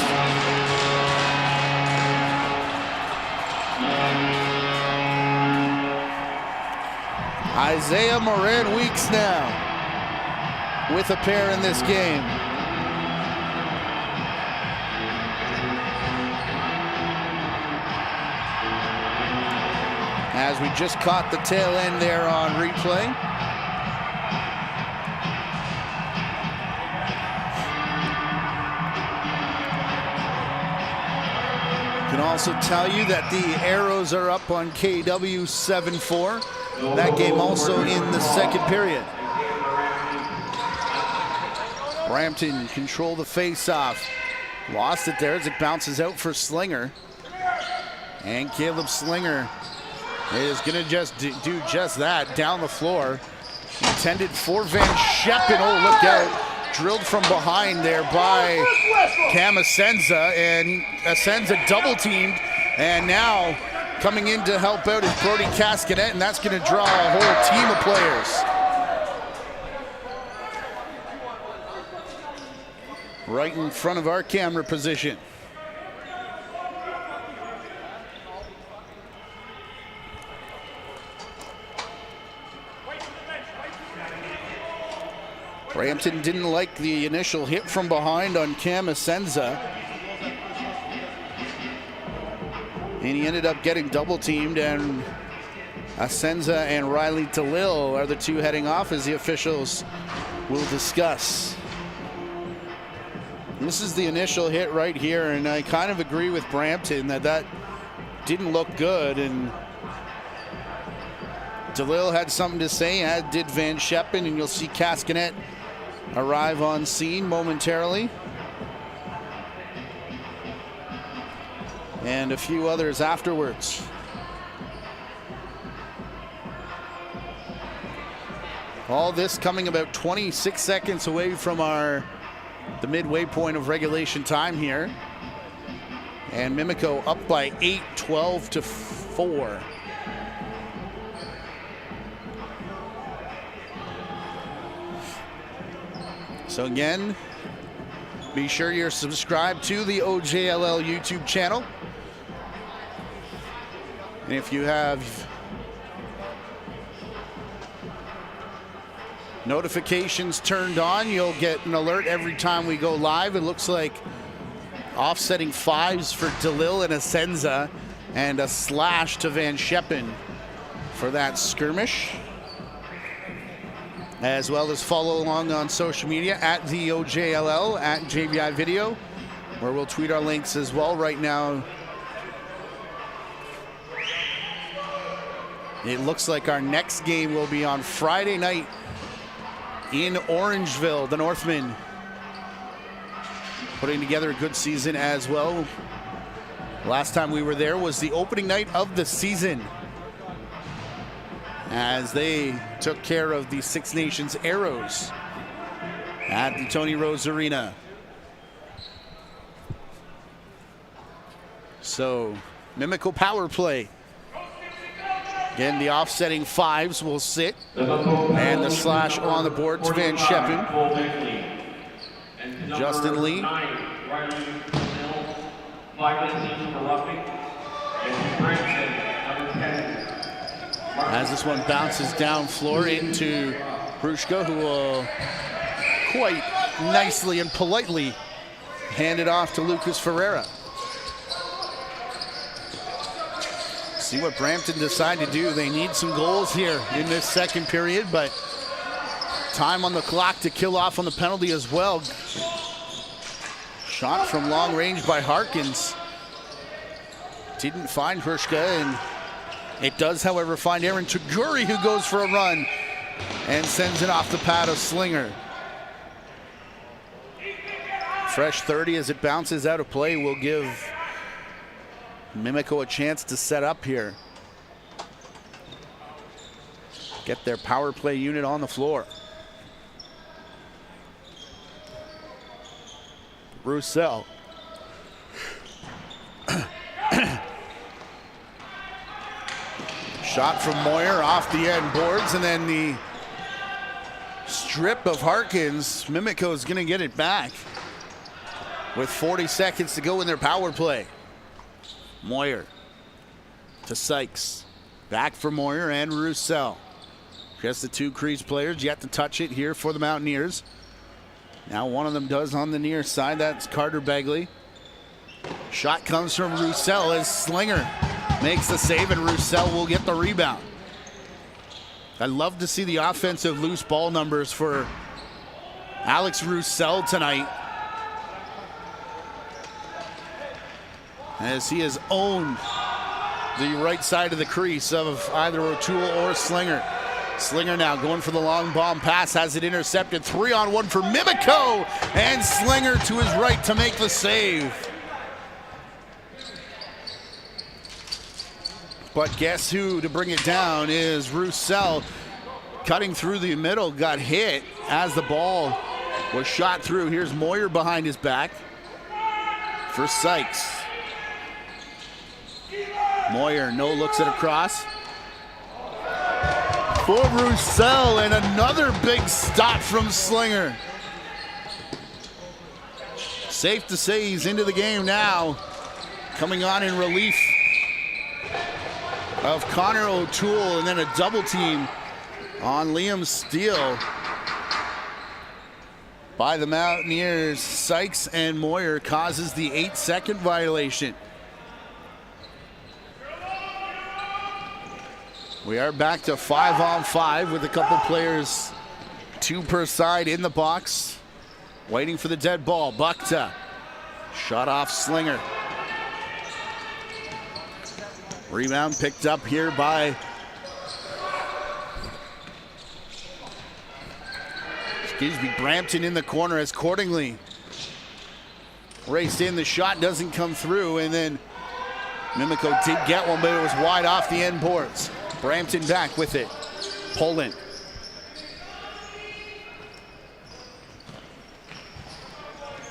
Isaiah Moran Weeks now with a pair in this game. As we just caught the tail end there on replay. Can also tell you that the arrows are up on KW 7-4. That game also in the second period. Brampton control the face-off. Lost it there as it bounces out for Slinger. And Caleb Slinger is going to just do just that down the floor. Intended for Van Scheppen. Oh, look out. Drilled from behind there by Cam Asenza, and Asenza double teamed, and now coming in to help out is Brody Cascanet, and that's going to draw a whole team of players. Right in front of our camera position. Brampton didn't like the initial hit from behind on Cam Asenza. And he ended up getting double teamed, and Asenza and Riley DeLille are the two heading off, as the officials will discuss. This is the initial hit right here, and I kind of agree with Brampton that didn't look good, and DeLille had something to say, as did Van Scheppen, and you'll see Cascanet arrive on scene momentarily. And a few others afterwards. All this coming about 26 seconds away from the midway point of regulation time here. And Mimico up by 8, 12-4. So again, be sure you're subscribed to the OJLL YouTube channel. And if you have notifications turned on, you'll get an alert every time we go live. It looks like offsetting 5s for DeLille and Asenza, and a slash to Van Scheppen for that skirmish. As well as follow along on social media at the OJLL, at JVI Video, where we'll tweet our links as well right now. It looks like our next game will be on Friday night in Orangeville. The Northmen putting together a good season as well. Last time we were there was the opening night of the season, as they took care of the Six Nations Arrows at the Tony Rose Arena. So, Mimico power play. Again, the offsetting 5s will sit, and the slash on the board to Van Scheppen. Justin Lee. As this one bounces down floor into Hrushka, who will quite nicely and politely hand it off to Lucas Ferreira. See what Brampton decide to do. They need some goals here in this second period, but time on the clock to kill off on the penalty as well. Shot from long range by Harkins. Didn't find Hrushka, and it does, however, find Aaron Taguri, who goes for a run and sends it off the pad of Slinger. Fresh 30 as it bounces out of play will give Mimico a chance to set up here. Get their power play unit on the floor. Roussel. Shot from Moyer off the end boards, and then the strip of Harkins. Mimico is going to get it back with 40 seconds to go in their power play. Moyer to Sykes. Back for Moyer and Roussel. Just the two crease players yet to touch it here for the Mountaineers. Now one of them does on the near side. That's Carter Begley. Shot comes from Roussel as Slinger makes the save, and Roussel will get the rebound. I love to see the offensive loose ball numbers for Alex Roussel tonight, as he has owned the right side of the crease of either O'Toole or Slinger. Slinger now going for the long bomb pass, has it intercepted. 3-on-1 for Mimico, and Slinger to his right to make the save. But guess who to bring it down is Roussel, cutting through the middle, got hit as the ball was shot through. Here's Moyer behind his back for Sykes. Moyer no looks at a cross for Roussel, and another big stop from Slinger. Safe to say he's into the game now, coming on in relief of Connor O'Toole, and then a double team on Liam Steele by the Mountaineers. Sykes and Moyer causes the 8-second violation. We are back to 5-on-5 with a couple players, 2 per side in the box, waiting for the dead ball. Bukta, shot off Slinger. Rebound picked up here by Brampton in the corner as Cordingley raced in. The shot doesn't come through, and then Mimico did get one, but it was wide off the end boards. Brampton back with it. Poland.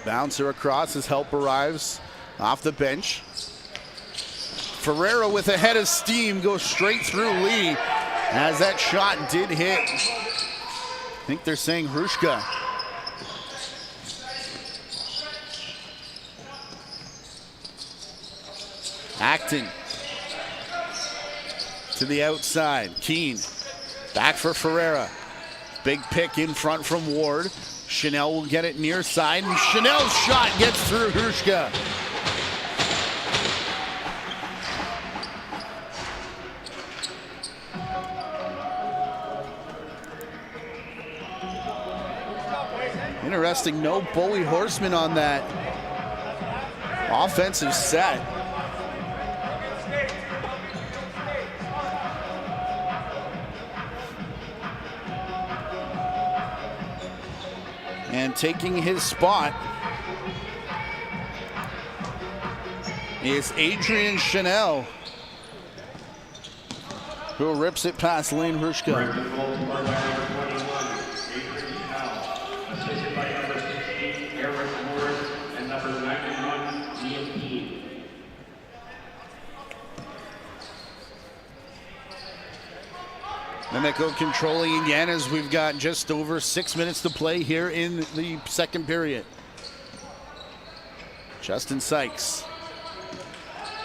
Bouncer across as help arrives off the bench. Ferreira with a head of steam goes straight through Lee as that shot did hit. I think they're saying Hrushka. Acton to the outside. Keene back for Ferreira. Big pick in front from Ward. Chanel will get it near side, and Chanel's shot gets through Hrushka. Interesting, no Bowie Horseman on that offensive set. And taking his spot is Adrian Chanel, who rips it past Lane Hrushka. Mimico controlling again as we've got just over 6 minutes to play here in the second period. Justin Sykes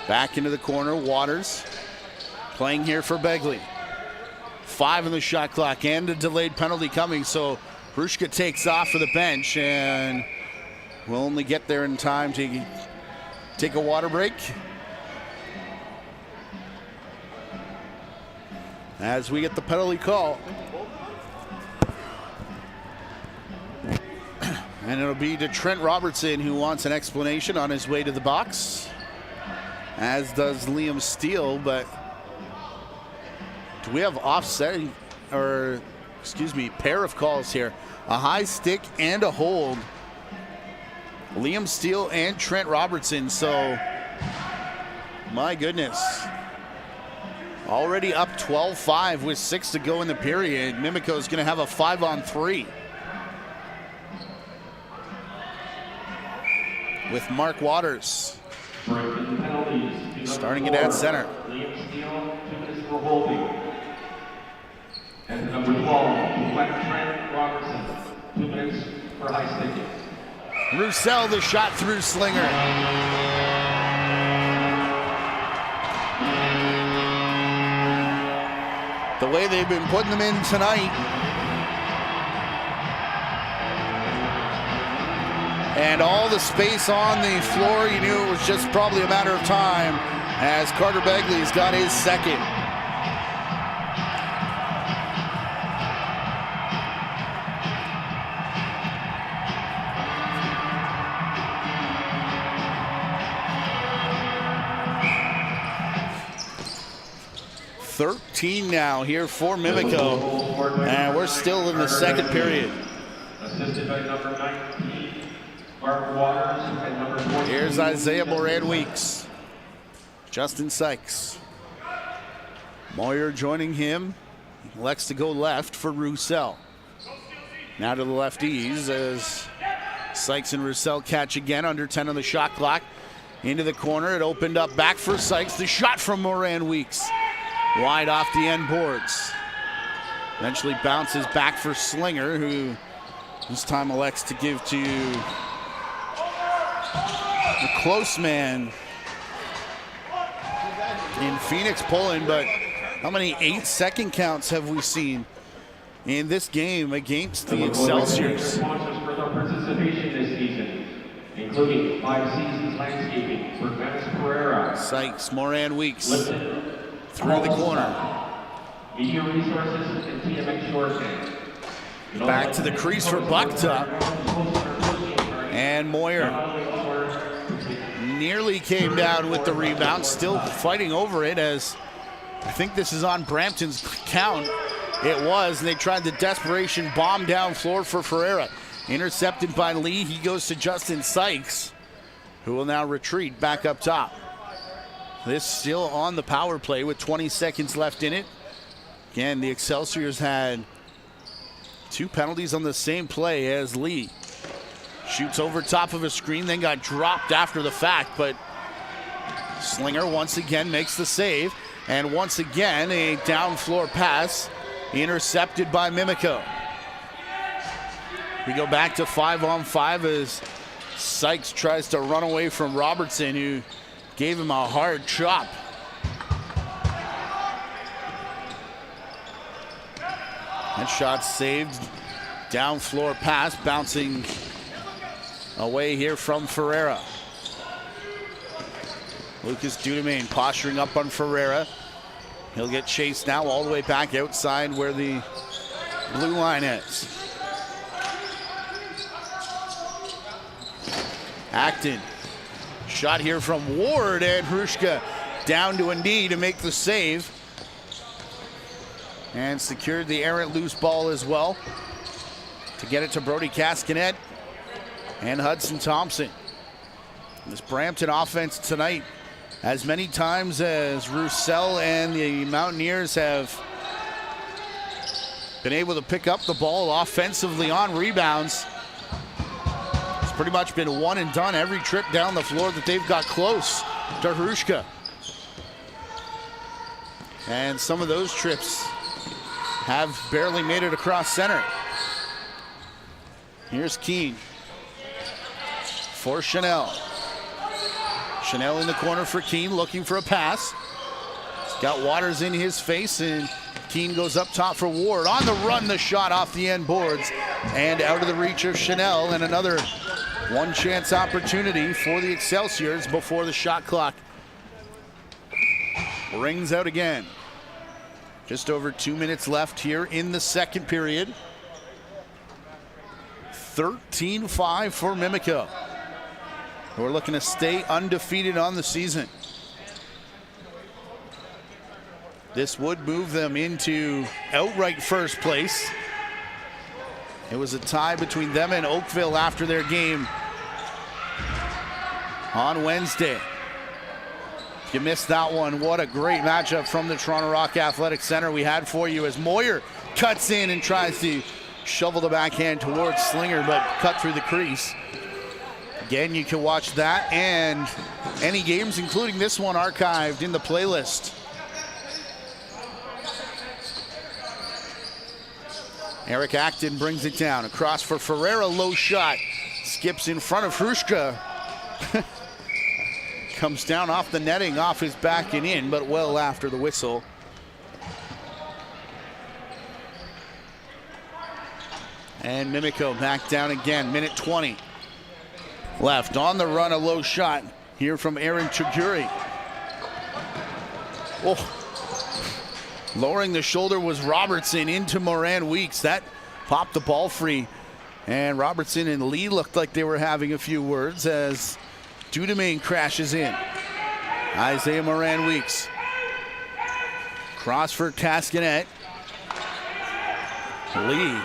back into the corner. Waters playing here for Begley. 5 on the shot clock and a delayed penalty coming, so Hrushka takes off for the bench and will only get there in time to take a water break. As we get the penalty call. And it'll be to Trent Robertson, who wants an explanation on his way to the box, as does Liam Steele. But do we have offset, or excuse me, pair of calls here? A high stick and a hold. Liam Steele and Trent Robertson, so my goodness. Already up 12-5 with 6 to go in the period. Mimico is going to have a 5-on-3. With Mark Waters starting it at center. Liam Steele, 2 minutes for holding. And number 12, Trent Robertson, 2 minutes for high sticking. Roussel, the shot through Slinger. The way they've been putting them in tonight. And all the space on the floor, you knew it was just probably a matter of time as Carter Begley's got his second. Now here for Mimico, and we're still in the second period. Assisted by number 19, Mark Waters, and number 14. Here's Isaiah Moran-Weeks. Justin Sykes. Moyer joining him. He elects to go left for Roussel. Now to the lefties as Sykes and Roussel catch again. Under 10 on the shot clock. Into the corner. It opened up back for Sykes. The shot from Moran-Weeks. Wide off the end boards. Eventually bounces back for Slinger, who this time elects to give to the close man in Phoenix, Poland. But how many 8-second counts have we seen in this game against the Excelsiors? Sponsors for their participation this season, including 5 Seasons Landscaping for Dennis Pereira. Sykes, Moran-Weeks through the corner. Media Resources, and TMX Shorthand. Back to the crease for Bucktuck. And Moyer nearly came down with the rebound, still fighting over it, as I think this is on Brampton's count. It was, and they tried the desperation bomb down floor for Ferreira. Intercepted by Lee. He goes to Justin Sykes, who will now retreat back up top. This still on the power play with 20 seconds left in it. Again, the Excelsiors had 2 penalties on the same play as Lee. Shoots over top of a screen, then got dropped after the fact, but Slinger once again makes the save. And once again, a down floor pass intercepted by Mimico. We go back to 5-on-5 as Sykes tries to run away from Robertson, who gave him a hard chop. That shot saved. Down floor pass bouncing away here from Ferreira. Lucas Dudemain posturing up on Ferreira. He'll get chased now all the way back outside where the blue line is. Acton. Shot here from Ward, and Hrushka down to a knee to make the save. And secured the errant loose ball as well to get it to Brody Caskinet and Hudson Thompson. This Brampton offense tonight, as many times as Roussel and the Mountaineers have been able to pick up the ball offensively on rebounds, it's pretty much been one and done every trip down the floor that they've got close to Hrushka. And some of those trips have barely made it across center. Here's Keene for Chanel. Chanel in the corner for Keene, looking for a pass. He's got Waters in his face, and Keene goes up top for Ward. On the run, the shot off the end boards and out of the reach of Chanel, and another one chance opportunity for the Excelsiors before the shot clock rings out again. Just over 2 minutes left here in the second period. 13-5 for Mimico, who are looking to stay undefeated on the season. This would move them into outright first place. It was a tie between them and Oakville after their game on Wednesday. If you missed that one, what a great matchup from the Toronto Rock Athletic Center we had for you, as Moyer cuts in and tries to shovel the backhand towards Slinger, but cut through the crease. Again, you can watch that and any games, including this one, archived in the playlist. Eric Acton brings it down. Across for Ferreira, low shot. Skips in front of Hrushka. Comes down off the netting, off his back and in, but well after the whistle. And Mimico back down again, minute 20 left. On the run, a low shot here from Aaron Chiguri. Oh. Lowering the shoulder was Robertson into Moran Weeks. That popped the ball free. And Robertson and Lee looked like they were having a few words as Dudemain crashes in. Isaiah Moran Weeks. Cross for Caskinet. Lee.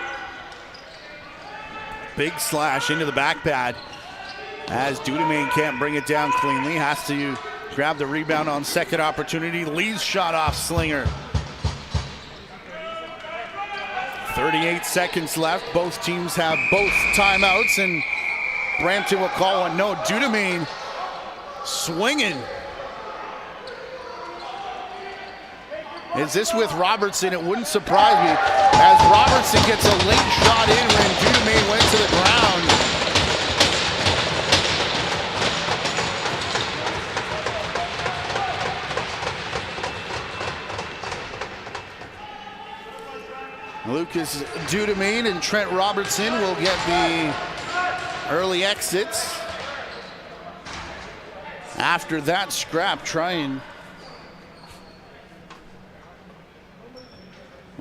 Big slash into the back pad as Dudemain can't bring it down cleanly. Has to grab the rebound on second opportunity. Lee's shot off Slinger. 38 seconds left. Both teams have both timeouts, and Brampton will call one. No, Dudemain swinging. Is this with Robertson? It wouldn't surprise me, as Robertson gets a late shot in when Dudemain went to the ground. Lucas Dudemain and Trent Robertson will get the early exits. After that scrap, try and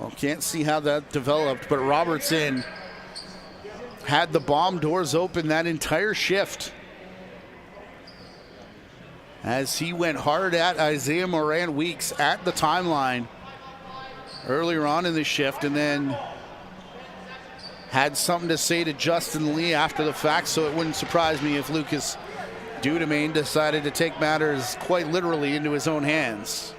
Well, can't see how that developed, but Robertson had the bomb doors open that entire shift as he went hard at Isaiah Moran Weeks at the timeline earlier on in the shift, and then had something to say to Justin Lee after the fact, so it wouldn't surprise me if Lucas Dudemain decided to take matters quite literally into his own hands.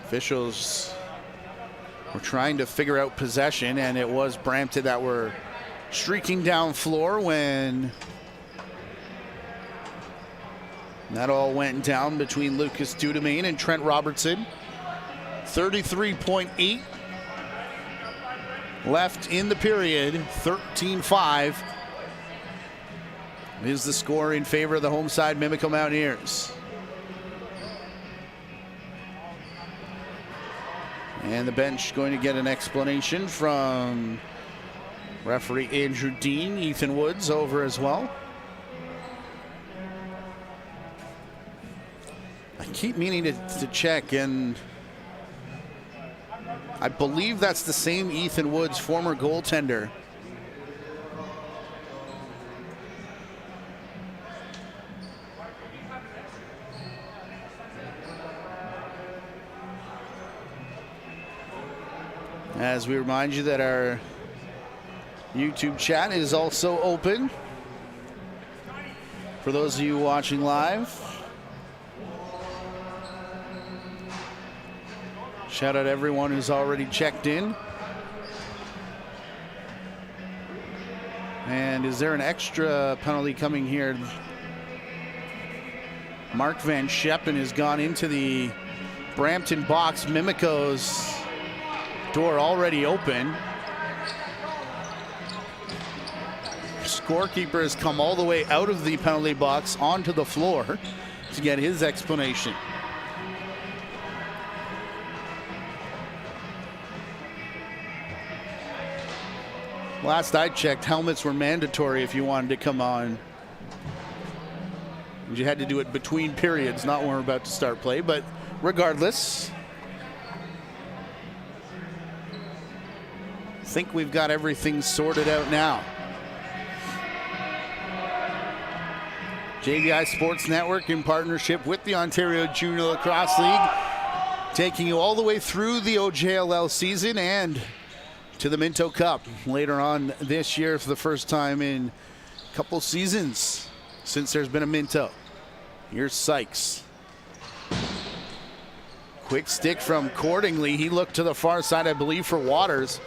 Officials were trying to figure out possession, and it was Brampton that were streaking down floor when that all went down between Lucas Dudemain and Trent Robertson. 33.8 left in the period. 13-5 is the score in favor of the home side Mimico Mountaineers. And the bench going to get an explanation from referee Andrew Dean. Ethan Woods over as well. I keep meaning to check, and I believe that's the same Ethan Woods, former goaltender. As we remind you that our YouTube chat is also open for those of you watching live. Shout out everyone who's already checked in. And is there an extra penalty coming here? Mark Van Scheppen has gone into the Brampton box. Mimico's door already open. Scorekeeper has come all the way out of the penalty box onto the floor to get his explanation. Last I checked, helmets were mandatory if you wanted to come on. You had to do it between periods, not when we're about to start play, but regardless, I think we've got everything sorted out now. JVI Sports Network in partnership with the Ontario Junior Lacrosse League, taking you all the way through the OJLL season and to the Minto Cup later on this year for the first time in a couple seasons since there's been a Minto. Here's Sykes. Quick stick from Cordingley. He looked to the far side, I believe, for Waters.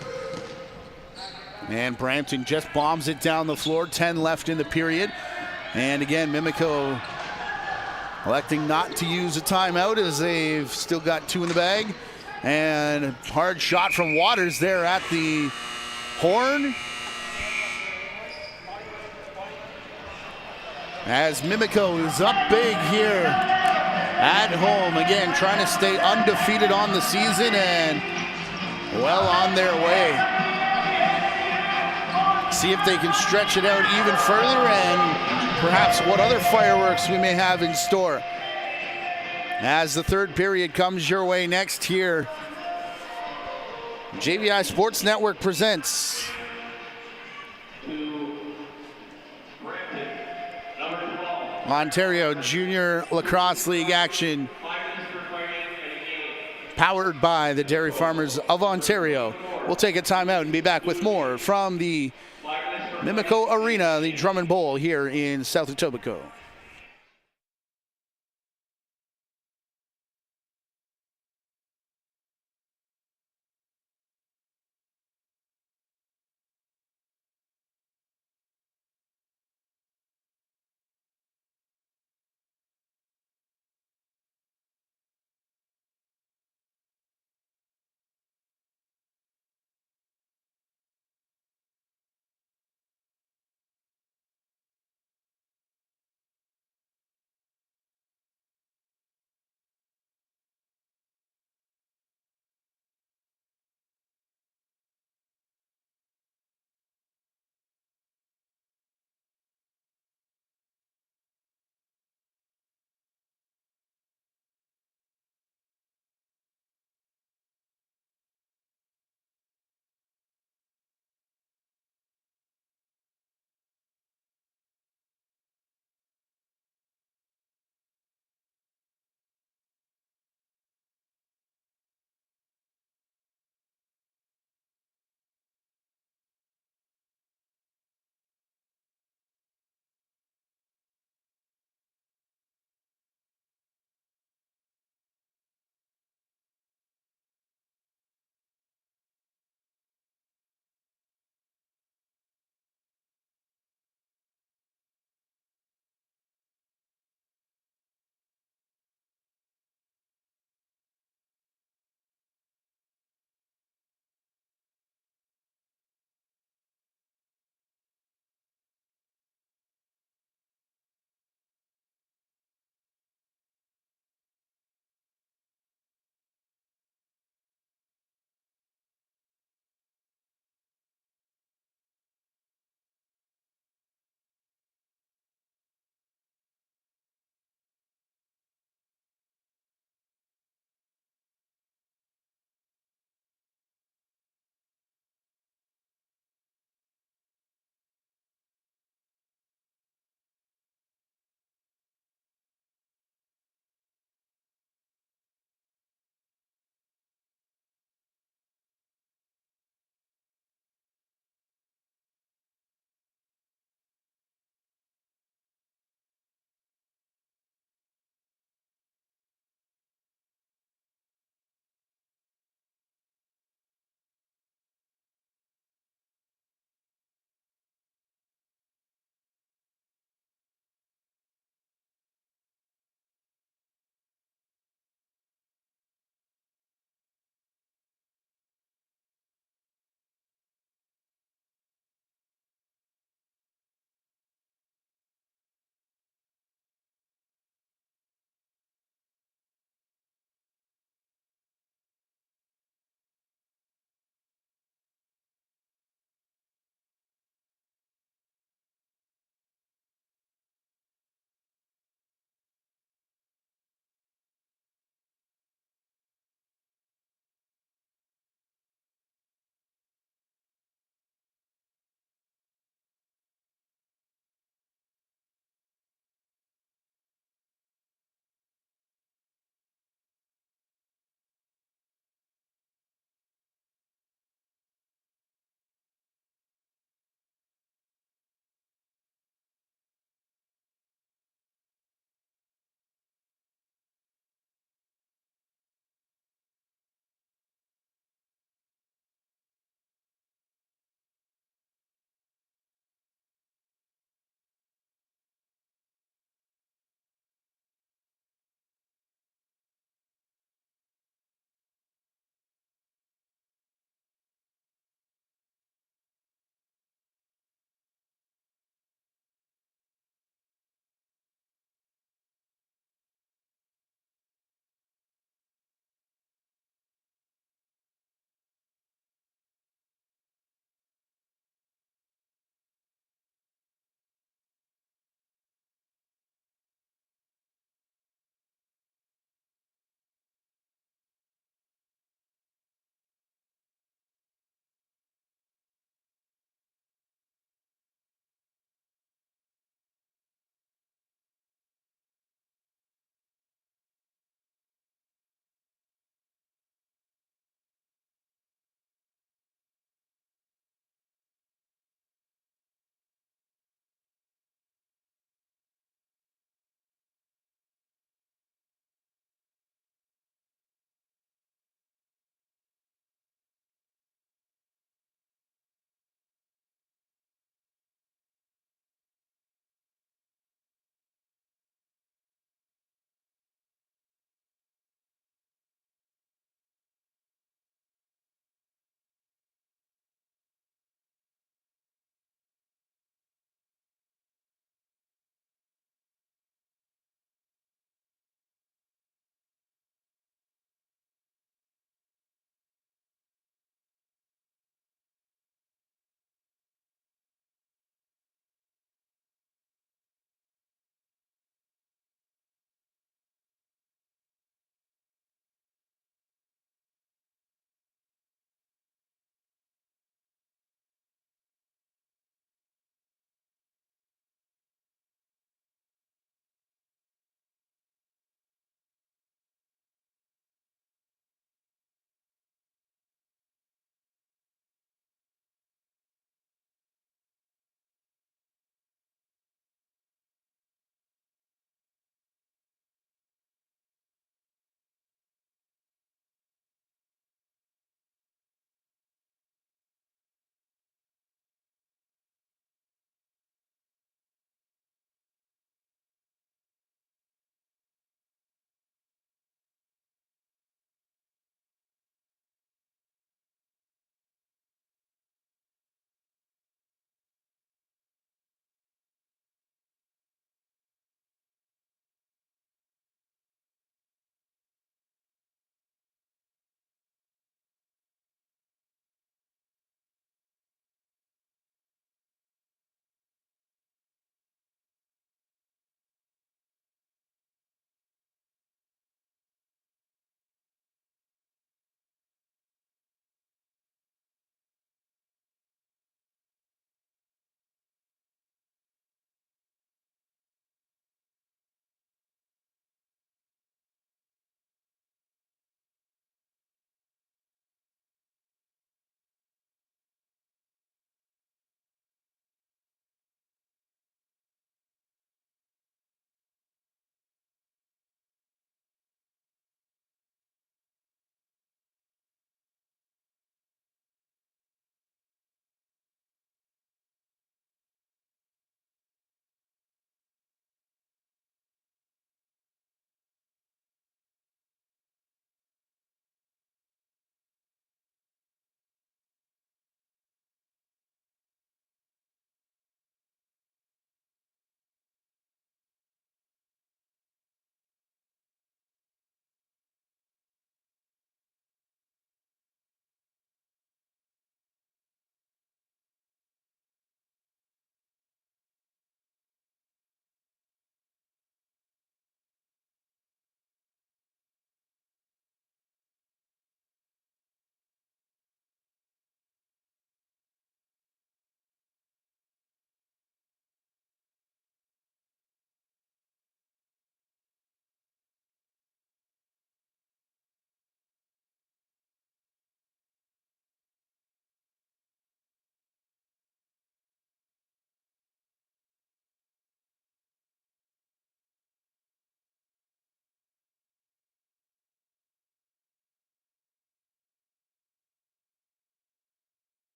And Brampton just bombs it down the floor. 10 left in the period. And again, Mimico electing not to use a timeout as they've still got 2 in the bag. And hard shot from Waters there at the horn. As Mimico is up big here at home. Again, trying to stay undefeated on the season and well on their way. See if they can stretch it out even further and perhaps what other fireworks we may have in store as the third period comes your way next here. JVI Sports Network presents Ontario Junior Lacrosse League action, powered by the Dairy Farmers of Ontario. We'll take a timeout and be back with more from the Mimico Arena, the Drummond Bowl here in South Etobicoke.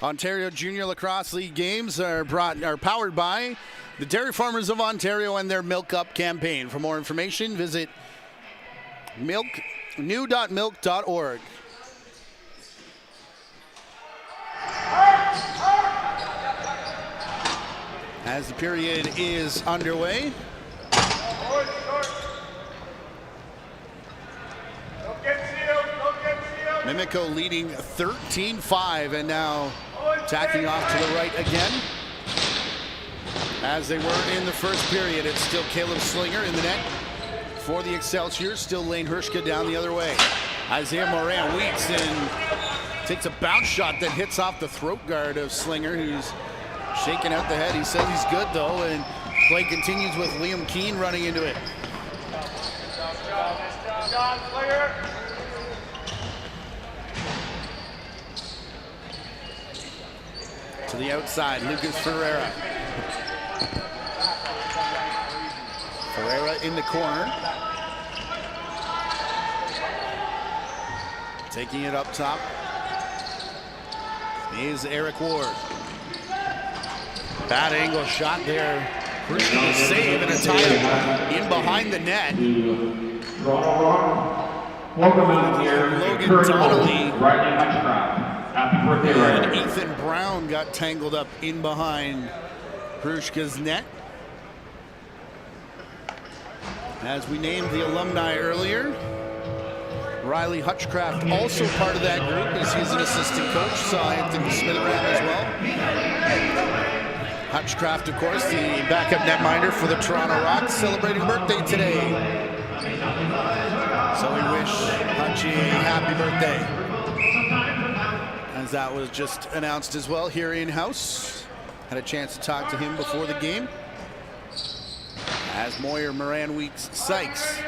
Ontario Junior Lacrosse League games are powered by the Dairy Farmers of Ontario and their Milk Up campaign. For more information, visit new.milk.org. As the period is underway, Mimico leading 13-5 and now tacking off to the right again. As they were in the first period, it's still Caleb Slinger in the net for the Excelsiors. Still Lane Hershka down the other way. Isaiah Moran weeks and takes a bounce shot that hits off the throat guard of Slinger, who's shaking out the head. He says he's good though, and play continues with Liam Keane running into it. To the outside, Lucas Ferreira. Ferreira in the corner. Taking it up top is Eric Ward. Bad angle shot there. Crucial save and a tie in behind the net. Logan Donnelly and Ethan Brown got tangled up in behind Hrushka's net. As we named the alumni earlier, Riley Hutchcraft also part of that group as he's an assistant coach. Saw Anthony Smith around as well. Hutchcraft, of course, the backup netminder for the Toronto Rocks, celebrating birthday today. So we wish Hutchie a happy birthday. As that was just announced as well here in-house. Had a chance to talk to him before the game. As Moyer, Moran, Weeks, Sykes,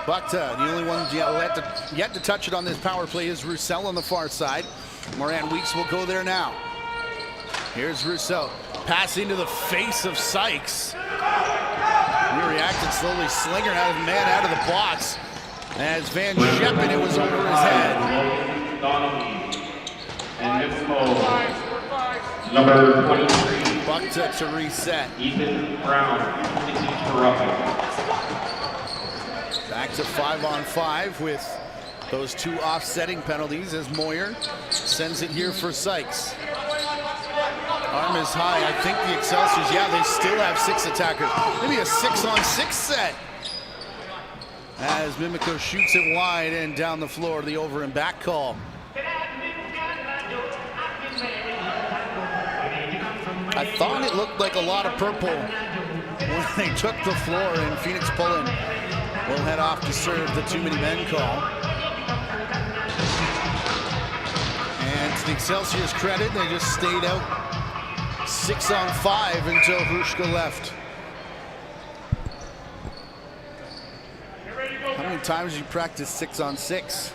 Bukta, the only one yet to touch it on this power play is Roussel on the far side. Moran Weeks will go there now. Here's Roussel. Pass into the face of Sykes. He reacted slowly. Slinger had his man out of the box. As Van Scheppen, it was over his head. Number 23. Bukta to reset. Ethan Brown, 22 for roughing. Back to 5-on-5 with those two offsetting penalties as Moyer sends it here for Sykes. Arm is high. I think the Excelsiors, yeah, they still have 6 attackers. Maybe a 6-on-6 set. As Mimico shoots it wide and down the floor, the over and back call. I thought it looked like a lot of purple when they took the floor, and Phoenix Pullen will head off to serve the too many men call. And to the Excelsiors' credit, they just stayed out 6-on-5 until Hrushka left. How many times you practice 6-on-6?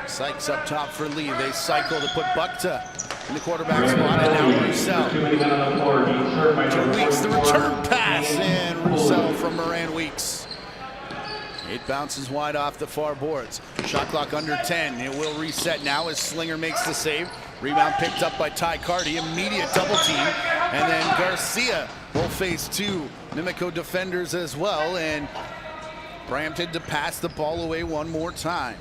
Sykes up top for Lee. They cycle to put Bukta in the quarterback spot, and now Roussel. 2 Weeks, the return pass, and Roussel from Moran Weeks. It bounces wide off the far boards. Shot clock under 10. It will reset now as Slinger makes the save. Rebound picked up by Ty Carty. Immediate double team. And then Garcia will face 2 Mimico defenders as well. And Brampton to pass the ball away one more time.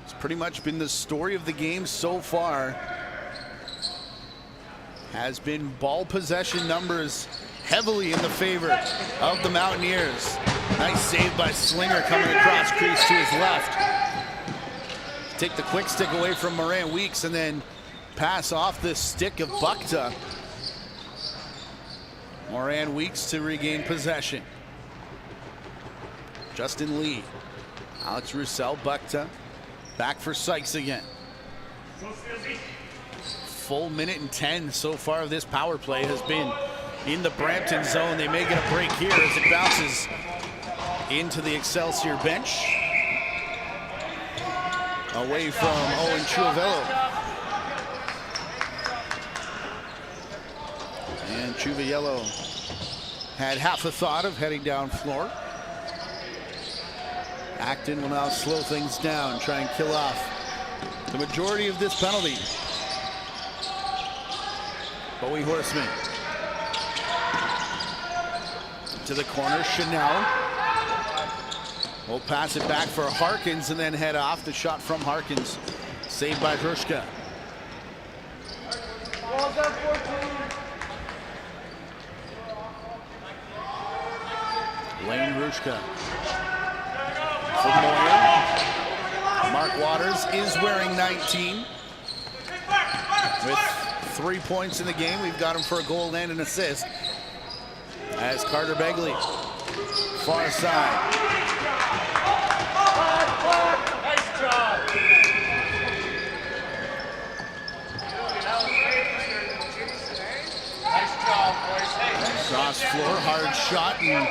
It's pretty much been the story of the game so far. Has been ball possession numbers heavily in the favor of the Mountaineers. Nice save by Slinger coming across crease to his left. Take the quick stick away from Moran Weeks and then pass off the stick of Bukta. Moran Weeks to regain possession. Justin Lee. Alex Roussel, Bukta. Back for Sykes again. Full minute and 10 so far of this power play has been in the Brampton zone. They may get a break here as it bounces into the Excelsior bench. Away from Owen Chuavello. And Chuavello had half a thought of heading down floor. Acton will now slow things down, try and kill off the majority of this penalty. Bowie Horseman to the corner. Chanel will pass it back for Harkins and then head off. The shot from Harkins saved by Hrushka. Lane Hrushka for Moyer. Mark Waters is wearing 19 with 3 points in the game. We've got him for a goal and an assist. As Carter Begley, far side. Nice job. Nice job, boys. Cross floor, hard shot, and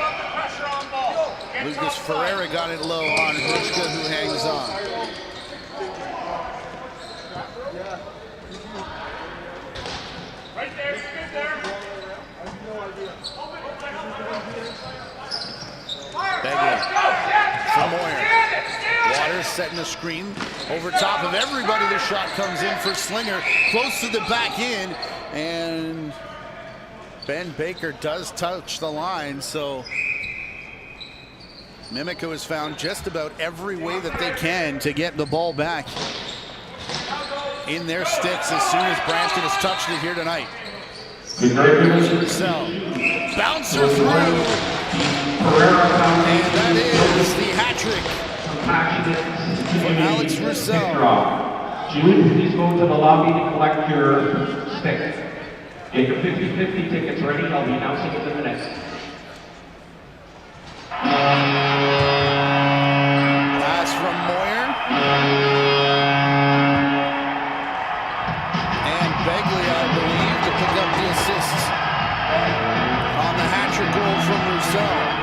Lucas Ferreira got it low on Hrushka, who hangs on. Right there, good there. Begley for Moyer. Waters setting the screen over top of everybody. The shot comes in for Slinger, close to the back end, and Ben Baker does touch the line, so Mimico has found just about every way that they can to get the ball back in their sticks as soon as Brampton has touched it here tonight. Roussel, bouncer through, and that is the hat trick for Alex Roussel. Julie, please go to the lobby to collect your stick. Get your 50-50 tickets ready. I'll be announcing in a minute. Pass from Moyer. And Begley, I believe, to pick up the assist on the hat-trick goal from Roussel.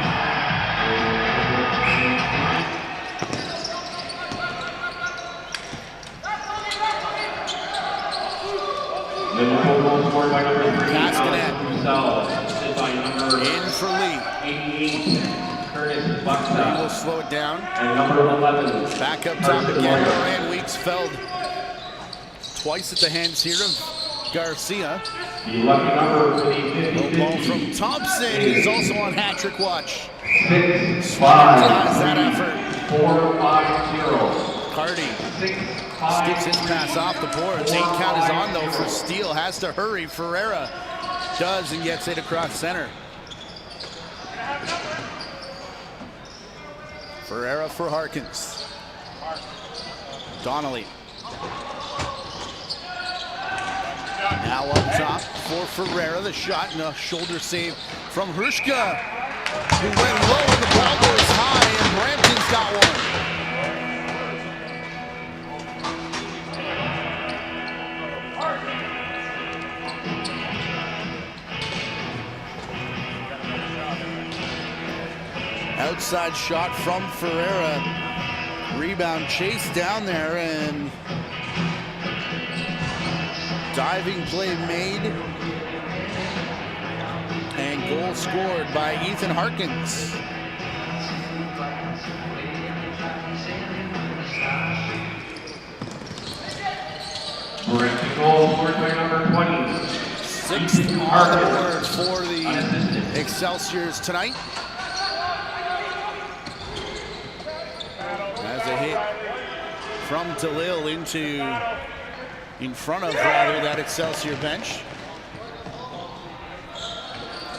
Castanet in for Lee. He will slow it down. Back up top again. Moran Weeks felled twice at the hands here of Garcia. No ball from Thompson. He's also on hat-trick watch. Has that effort. 4-5-0. Cardi skips his pass off the boards. 8 count is on though for Steele. Has to hurry. Ferreira does and gets it across center. Ferreira for Harkins. Donnelly. Now up top for Ferreira. The shot and a shoulder save from Hrushka, who went low and the ball goes high, and Brampton's got one. Outside shot from Ferreira. Rebound chased down there and diving play made. And goal scored by Ethan Harkins. Goal scored by number 20. Sixth on the board for the Excelsiors tonight. As a hit from Talil in front of rather that Excelsior bench.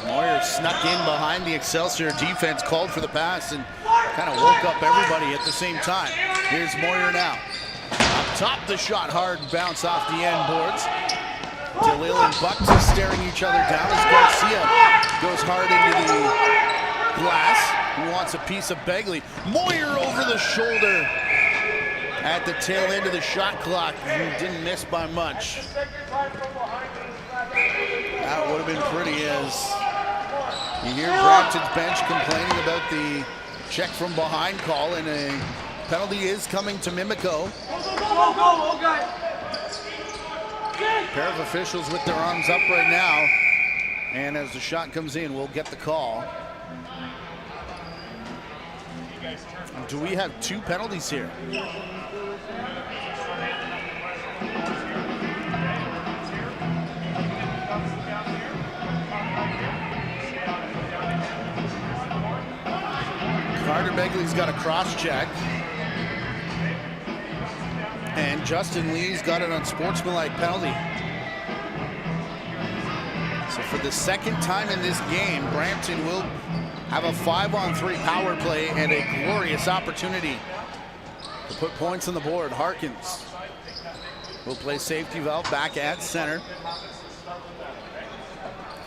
Moyer snuck in behind the Excelsior defense, called for the pass, and kind of woke up everybody at the same time. Here's Moyer now. Up top, the shot hard, bounce off the end boards. Talil and Bucks are staring each other down as Garcia goes hard into the glass. He wants a piece of Begley. Moyer over the shoulder at the tail end of the shot clock. He didn't miss by much. That would have been pretty as you hear Brampton's bench complaining about the check from behind call, and a penalty is coming to Mimico. A pair of officials with their arms up right now, and as the shot comes in, we'll get the call. Do we have 2 penalties here? Bailey's got a cross check. And Justin Lee's got an unsportsmanlike penalty. So for the second time in this game, Brampton will have a 5-on-3 power play and a glorious opportunity to put points on the board. Harkins will play safety valve back at center.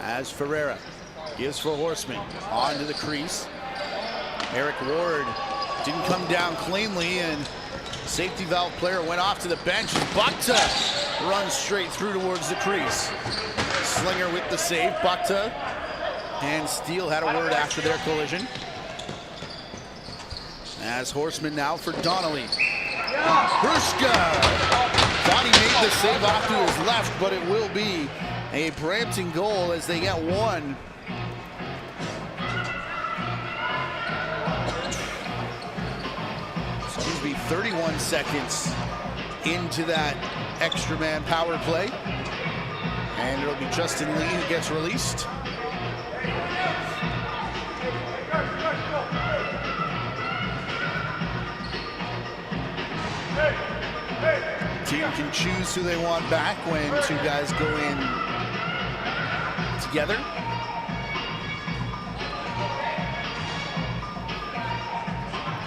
As Ferreira gives for Horseman onto the crease. Eric Ward didn't come down cleanly, and safety valve player went off to the bench. Bukta runs straight through towards the crease. Slinger with the save. Bukta and Steele had a word after their collision. As Horseman now for Donnelly. Hrushka thought he made the save off to his left, but it will be a Brampton goal as they get one. Excuse me, 31 seconds into that extra man power play. And it'll be Justin Lee who gets released. Team can choose who they want back when two guys go in together.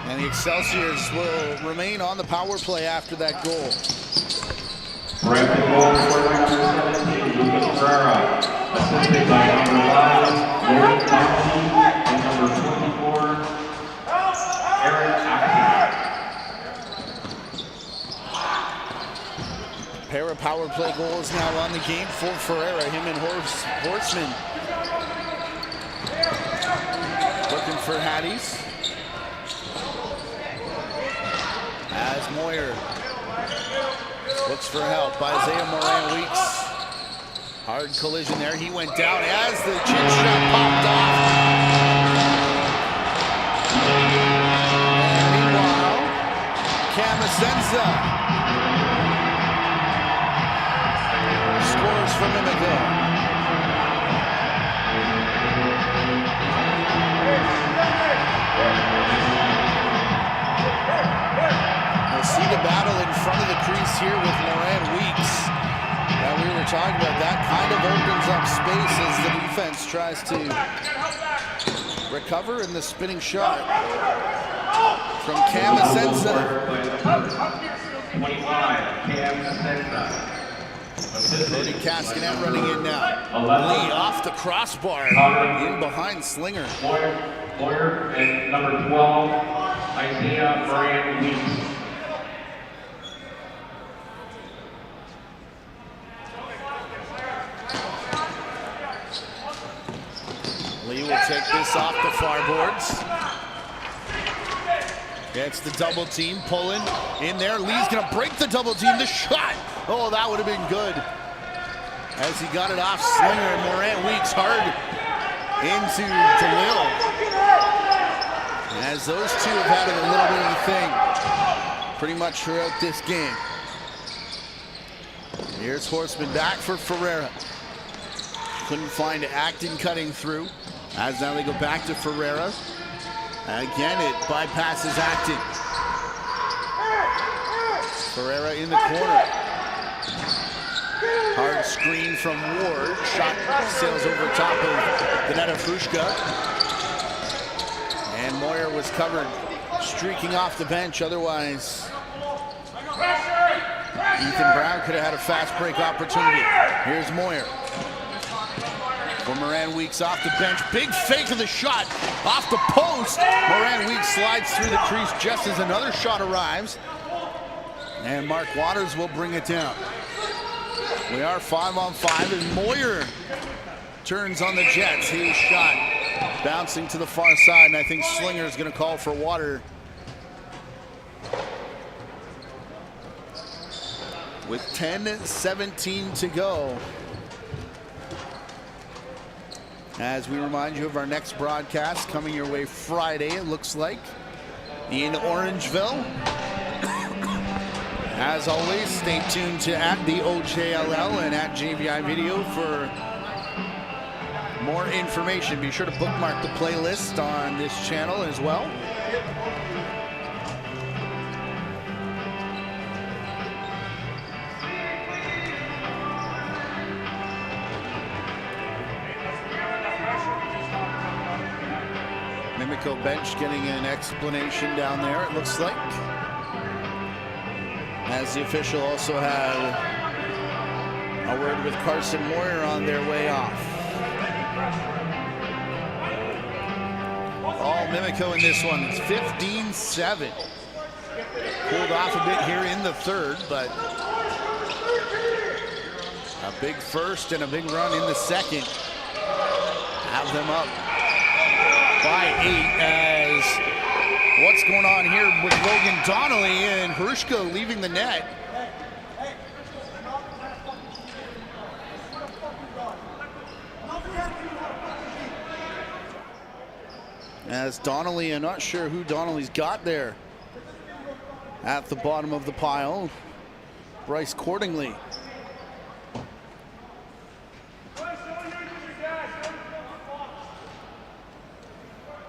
And the Excelsiors will remain on the power play after that goal. Brampton goal for number 17, Lucas Ferreira, assisted by number 5, Logan Thompson, and number 24, Eric Acton. Pair of power play goals now on the game for Ferreira. Him and Horseman looking for Hatties. As Moyer looks for help by Isaiah Moran-Weeks. Hard collision there. He went down as the chin shot popped off. And meanwhile, Camasenza scores for Mimico. We'll see the battle in front of the crease here with Moran-Weeks that we were talking about. That kind of opens up space as the defense tries to recover, in the spinning shot from Camasenza. 25, Camasenza. Brody Castanet running in now. Lee off the crossbar, in behind Slinger. Moyer and number 12, Isaiah Moran-Weeks. Lee will take this off the far boards. Gets the double team, pulling in there. Lee's gonna break the double team. The shot, oh, that would have been good. As he got it off Slinger, and Moran-Weeks hard into DeLille. As those two have had a little bit of a thing pretty much throughout this game. Here's Horseman back for Ferreira. Couldn't find Acton cutting through. As now they go back to Ferreira. Again, it bypasses Acton. Ferreira in the corner. Hard screen from Ward. Shot sails over top of the net of Hrushka. And Moyer was covered, streaking off the bench. Otherwise, Ethan Brown could have had a fast break opportunity. Here's Moyer. For Moran-Weeks off the bench. Big fake of the shot off the post. Moran-Weeks slides through the crease just as another shot arrives. And Mark Waters will bring it down. We are 5-on-5, and Moyer turns on the Jets. His shot bouncing to the far side, and I think Slinger is going to call for water. With 10:17 to go. As we remind you of our next broadcast coming your way Friday, it looks like, in Orangeville. As always, stay tuned to the OJLL and JVI Video for more information. Be sure to bookmark the playlist on this channel as well. Mimico bench getting an explanation down there, it looks like. As the official also had a word with Carson Moyer on their way off. All Mimico in this one. It's 15-7. Pulled off a bit here in the third, but a big first and a big run in the second have them up by 8 as what's going on here with Logan Donnelly and Hrushko leaving the net. As Donnelly, I'm not sure who Donnelly's got there at the bottom of the pile. Bryce Cordingley.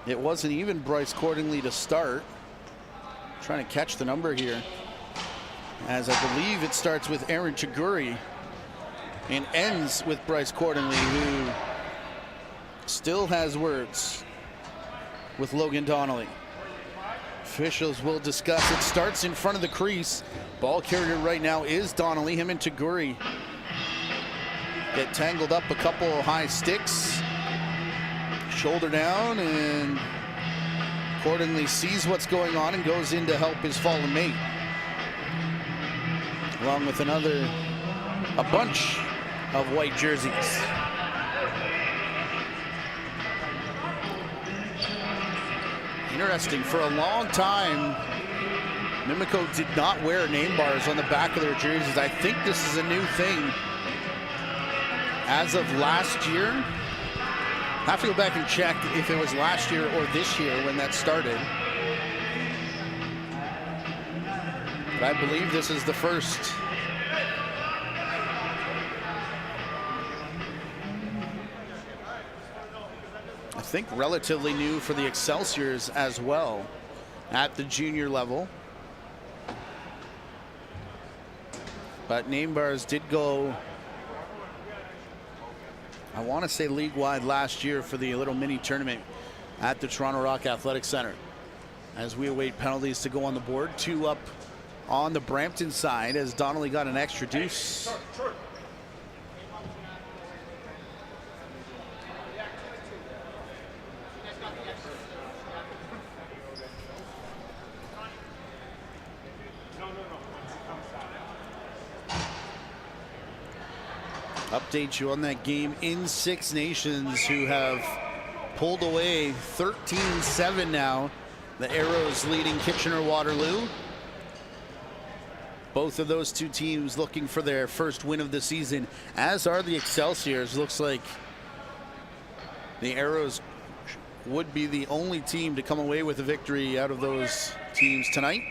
It wasn't even Bryce Cordingley to start. Trying to catch the number here. As I believe it starts with Aaron Chiguri and ends with Bryce Cordingley, who still has words with Logan Donnelly. Officials will discuss. It starts in front of the crease. Ball carrier right now is Donnelly. Him and Taguri get tangled up a couple of high sticks. Shoulder down, and Cordingley sees what's going on and goes in to help his fallen mate. Along with a bunch of white jerseys. Interesting, for a long time, Mimico did not wear name bars on the back of their jerseys. I think this is a new thing. As of last year, I have to go back and check if it was last year or this year when that started. But I believe this is the first. I think relatively new for the Excelsiors as well at the junior level. But name bars did go, I want to say league-wide last year for the little mini tournament at the Toronto Rock Athletic Center. As we await penalties to go on the board. 2 up on the Brampton side as Donnelly got an extra deuce. Update you on that game in Six Nations, who have pulled away 13-7 now. The Arrows leading Kitchener-Waterloo. Both of those two teams looking for their first win of the season, as are the Excelsiors. Looks like the Arrows would be the only team to come away with a victory out of those teams tonight.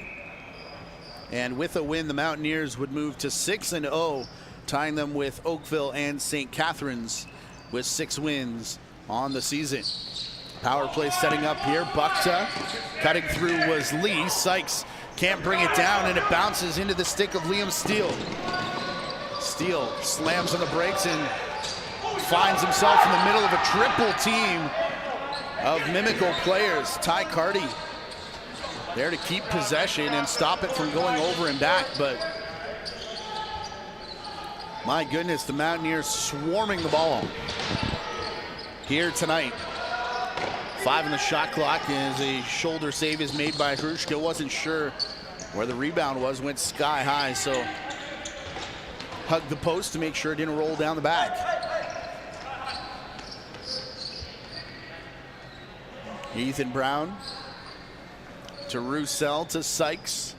And with a win, the Mountaineers would move to 6-0. Tying them with Oakville and St. Catharines with 6 wins on the season. Power play setting up here. Bukta cutting through was Lee. Sykes can't bring it down, and it bounces into the stick of Liam Steele. Steele slams on the brakes and finds himself in the middle of a triple team of Mimico players. Ty Carty there to keep possession and stop it from going over and back, but my goodness, the Mountaineers swarming the ball here tonight. 5 on the shot clock as a shoulder save is made by Hrushka. Wasn't sure where the rebound was, went sky high, so hugged the post to make sure it didn't roll down the back. Ethan Brown to Roussel to Sykes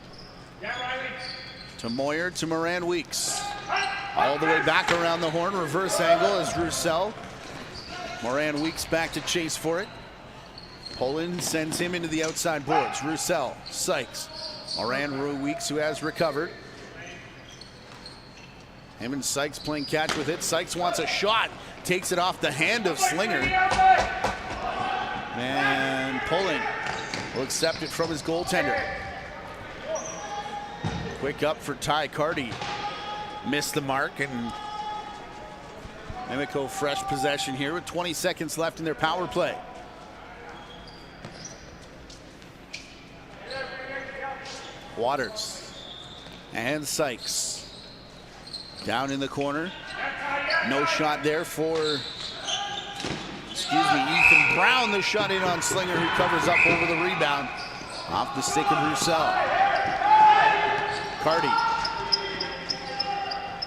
to Moyer to Moran Weeks. All the way back around the horn, reverse angle as Roussel. Moran Weeks back to chase for it. Poland sends him into the outside boards. Roussel, Sykes, Moran Weeks, who has recovered. Him and Sykes playing catch with it. Sykes wants a shot, takes it off the hand of Slinger. And Poland will accept it from his goaltender. Quick up for Ty Carty. Missed the mark, and Mimico fresh possession here with 20 seconds left in their power play. Waters and Sykes. Down in the corner. No shot there for, Ethan Brown. The shot in on Slinger, who covers up over the rebound. Off the stick of Roussel. Carty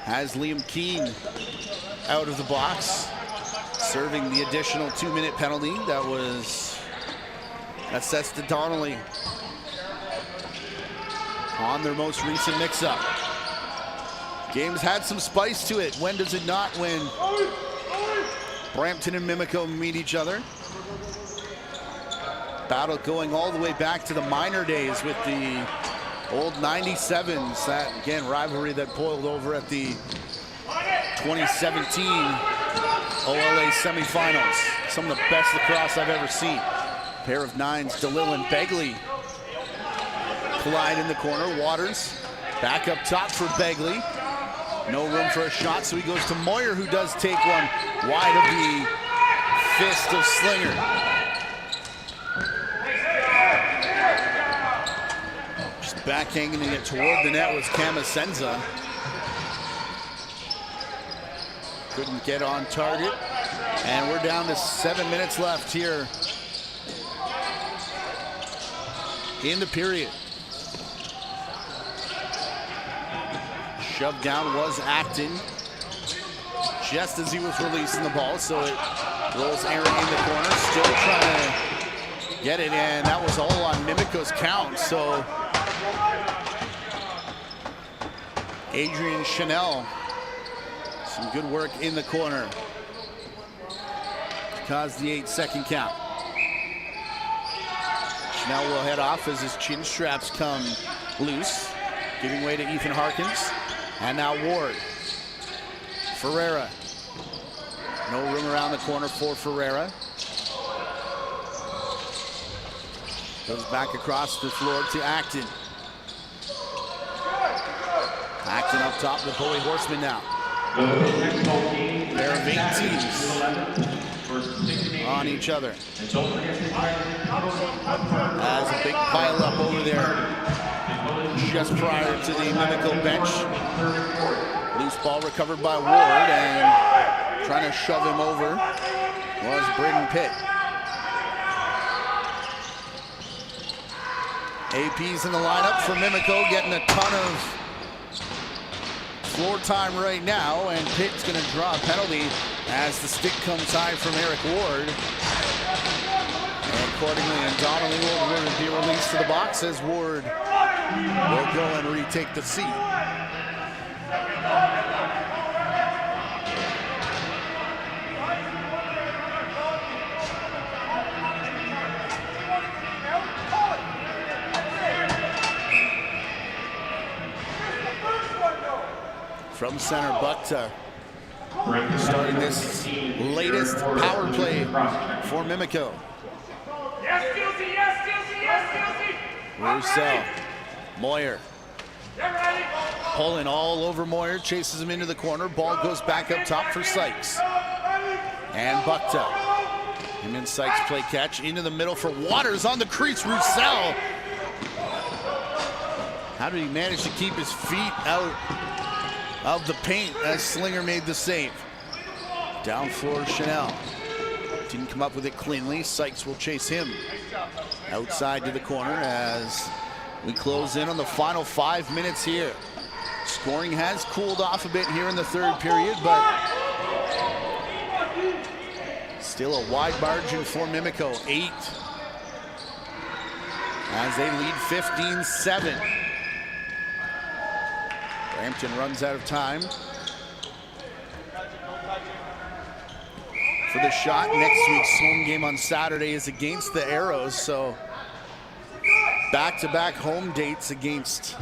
has Liam Keane out of the box, serving the additional 2-minute penalty. That was assessed to Donnelly on their most recent mix-up. Game's had some spice to it. When does it not? When Brampton and Mimico meet each other. Battle going all the way back to the minor days with the old 97s. That, again, rivalry that boiled over at the 2017 OLA semifinals. Some of the best lacrosse I've ever seen. Pair of nines, DeLille and Begley collide in the corner. Waters back up top for Begley. No room for a shot, so he goes to Moyer, who does take one wide of the fist of Slinger. Just backhanging it toward the net was Camasenza. Couldn't get on target. And we're down to 7 minutes left here in the period. Shoved down was Acton just as he was releasing the ball, so it rolls Aaron in the corner, still trying to get it, and that was all on Mimico's count. So Adrian Chanel, some good work in the corner to cause the 8-second count. Chanel will head off as his chin straps come loose, giving way to Ethan Harkins. And now Ward. Ferreira. No room around the corner for Ferreira. Goes back across the floor to Acton. Acton up top with Bowie Horseman now. Pair of 18s on each other. As a big pile up over there just prior to the Mimico bench. Loose ball recovered by Ward, and trying to shove him over was Braden Pitt. AP's in the lineup for Mimico, getting a ton of floor time right now, and Pitt's going to draw a penalty as the stick comes high from Eric Ward. And accordingly, and Donnelly will be released to the box as Ward will go and retake the seat. From center, Bukta starting this latest power play for Mimico. Roussel, Moyer, pulling all over Moyer, chases him into the corner. Ball goes back up top for Sykes. And Bukta. Him and Sykes play catch into the middle for Waters on the crease. Roussel. How did he manage to keep his feet out of the paint as Slinger made the save? Down floor, Chanel. Didn't come up with it cleanly. Sykes will chase him outside to the corner as we close in on the final 5 minutes here. Scoring has cooled off a bit here in the third period, but still a wide margin for Mimico. 8 as they lead 15-7. Brampton runs out of time for the shot. Next week's home game on Saturday is against the Arrows, so back-to-back home dates against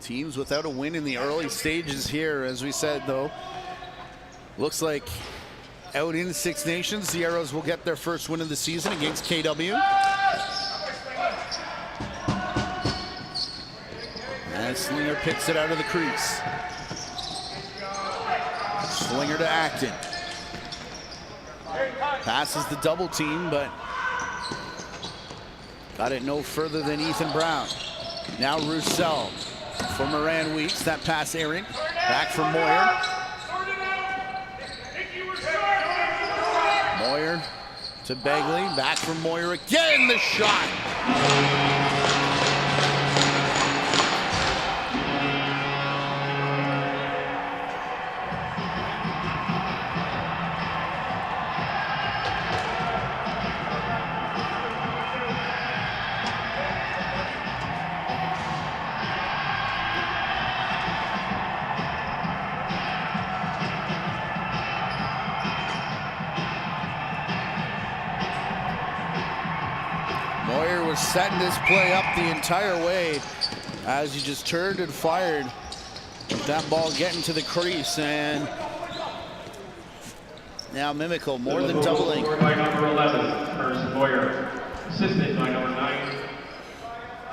teams without a win in the early stages here. As we said, though, looks like out in the Six Nations, the Arrows will get their first win of the season against KW. And Slinger picks it out of the crease. Slinger to Acton. Passes the double team, but Got it no further than Ethan Brown. Now Roussel for Moran Weeks. That pass errant. Back for Moyer. Moyer to Begley. Back for Moyer again. The shot. Moyer was setting this play up the entire way as he just turned and fired with that ball getting to the crease, and now Mimico more than doubling. By number 11, Carson Moyer. Assisted by number 9,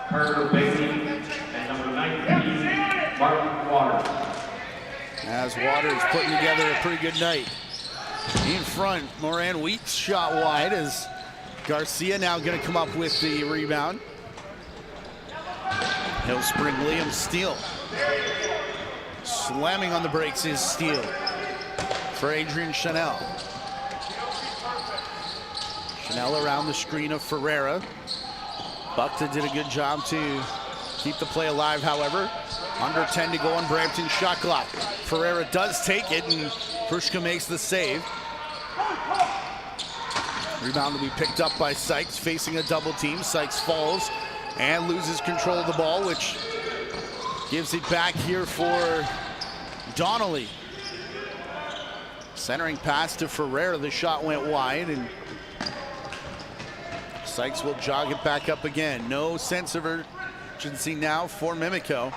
Carter Begley, and number 19, Mark Waters. As Waters putting together a pretty good night. In front, Moran Weeks shot wide as Garcia now going to come up with the rebound. He'll spring Williams steal. Slamming on the brakes is Steele for Adrian Chanel. Chanel around the screen of Ferreira. Buckta did a good job to keep the play alive, however. Under 10 to go on Brampton shot clock. Ferreira does take it, and Prushka makes the save. Rebound to be picked up by Sykes, facing a double team. Sykes falls and loses control of the ball, which gives it back here for Donnelly. Centering pass to Ferreira. The shot went wide, and Sykes will jog it back up again. No sense of urgency now for Mimico.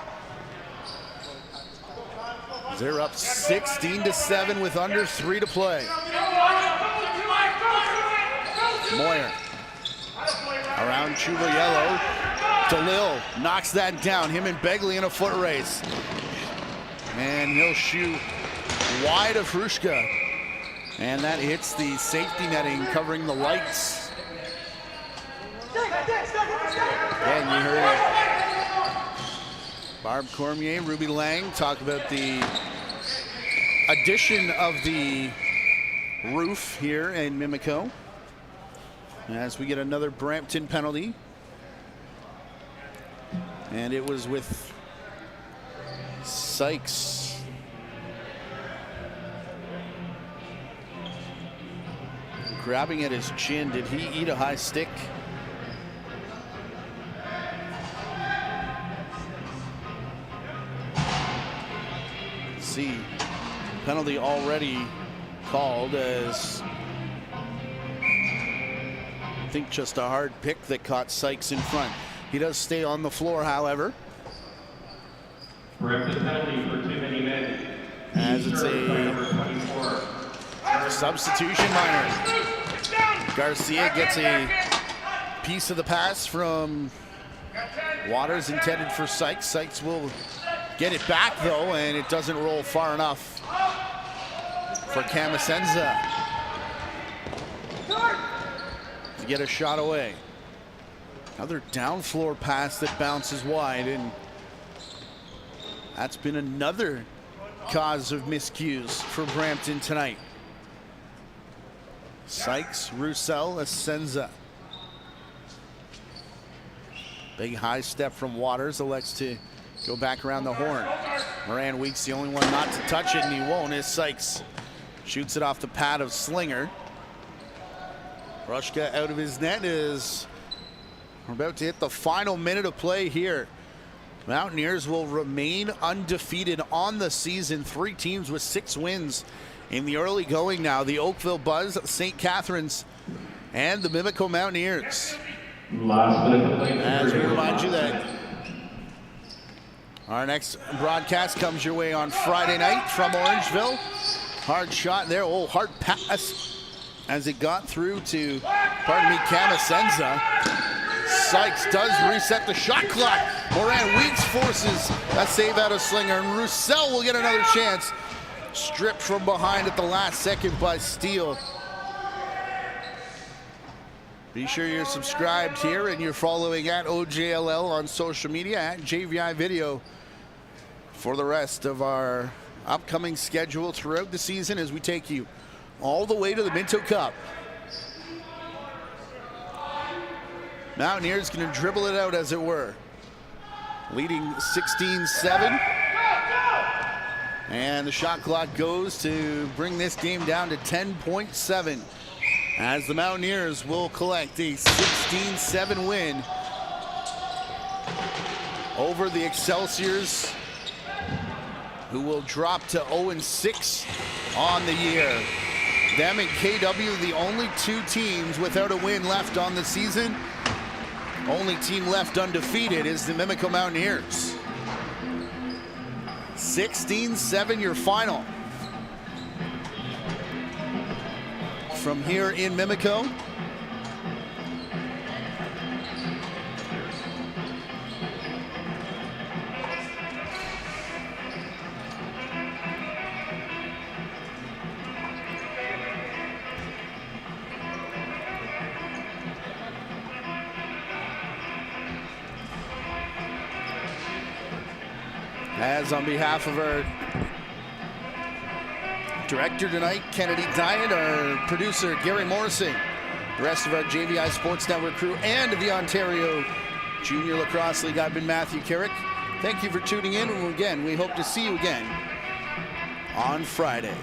They're up 16-7 with under 3 to play. Moyer around Chuvayello. DeLille knocks that down. Him and Begley in a foot race. And he'll shoot wide of Hrushka. And that hits the safety netting covering the lights. And you heard Barb Cormier, Ruby Lang talk about the addition of the roof here in Mimico. As we get another Brampton penalty. And it was with Sykes. Grabbing at his chin. Did he eat a high stick? Let's see. Penalty already called as I think just a hard pick that caught Sykes in front. He does stay on the floor, however. Brampton penalty for too many men. As it's a substitution minor. Garcia gets a piece of the pass from Waters intended for Sykes. Sykes will get it back though, and it doesn't roll far enough for Camasenza to get a shot away. Another down floor pass that bounces wide, and that's been another cause of miscues for Brampton tonight. Sykes, Roussel, Asenza. Big high step from Waters, elects to go back around the horn. Moran Weeks the only one not to touch it, and he won't, as Sykes shoots it off the pad of Slinger. Rushka out of his net as we're about to hit the final minute of play here. Mountaineers will remain undefeated on the season. 3 teams with 6 wins in the early going now. The Oakville Buzz, St. Catharines, and the Mimico Mountaineers. Last minute of play. As we remind you that our next broadcast comes your way on Friday night from Orangeville. Hard shot there. Oh, hard pass as it got through to, Camasenza. Sykes does reset the shot clock. Moran Weeks forces a save out of Slinger, and Roussel will get another chance. Stripped from behind at the last second by Steele. Be sure you're subscribed here and you're following at OJLL on social media, at JVI Video, for the rest of our upcoming schedule throughout the season as we take you all the way to the Minto Cup. Mountaineers going to dribble it out, as it were, leading 16-7. And the shot clock goes to bring this game down to 10.7 as the Mountaineers will collect a 16-7 win over the Excelsiors, who will drop to 0-6 on the year. Them and KW, the only two teams without a win left on the season. Only team left undefeated is the Mimico Mountaineers. 16-7 your final from here in Mimico. As on behalf of our director tonight, Kennedy Diet, our producer, Gary Morrison, the rest of our JVI Sports Network crew, and the Ontario Junior Lacrosse League, I've been Matthew Carrick. Thank you for tuning in, and again, we hope to see you again on Friday.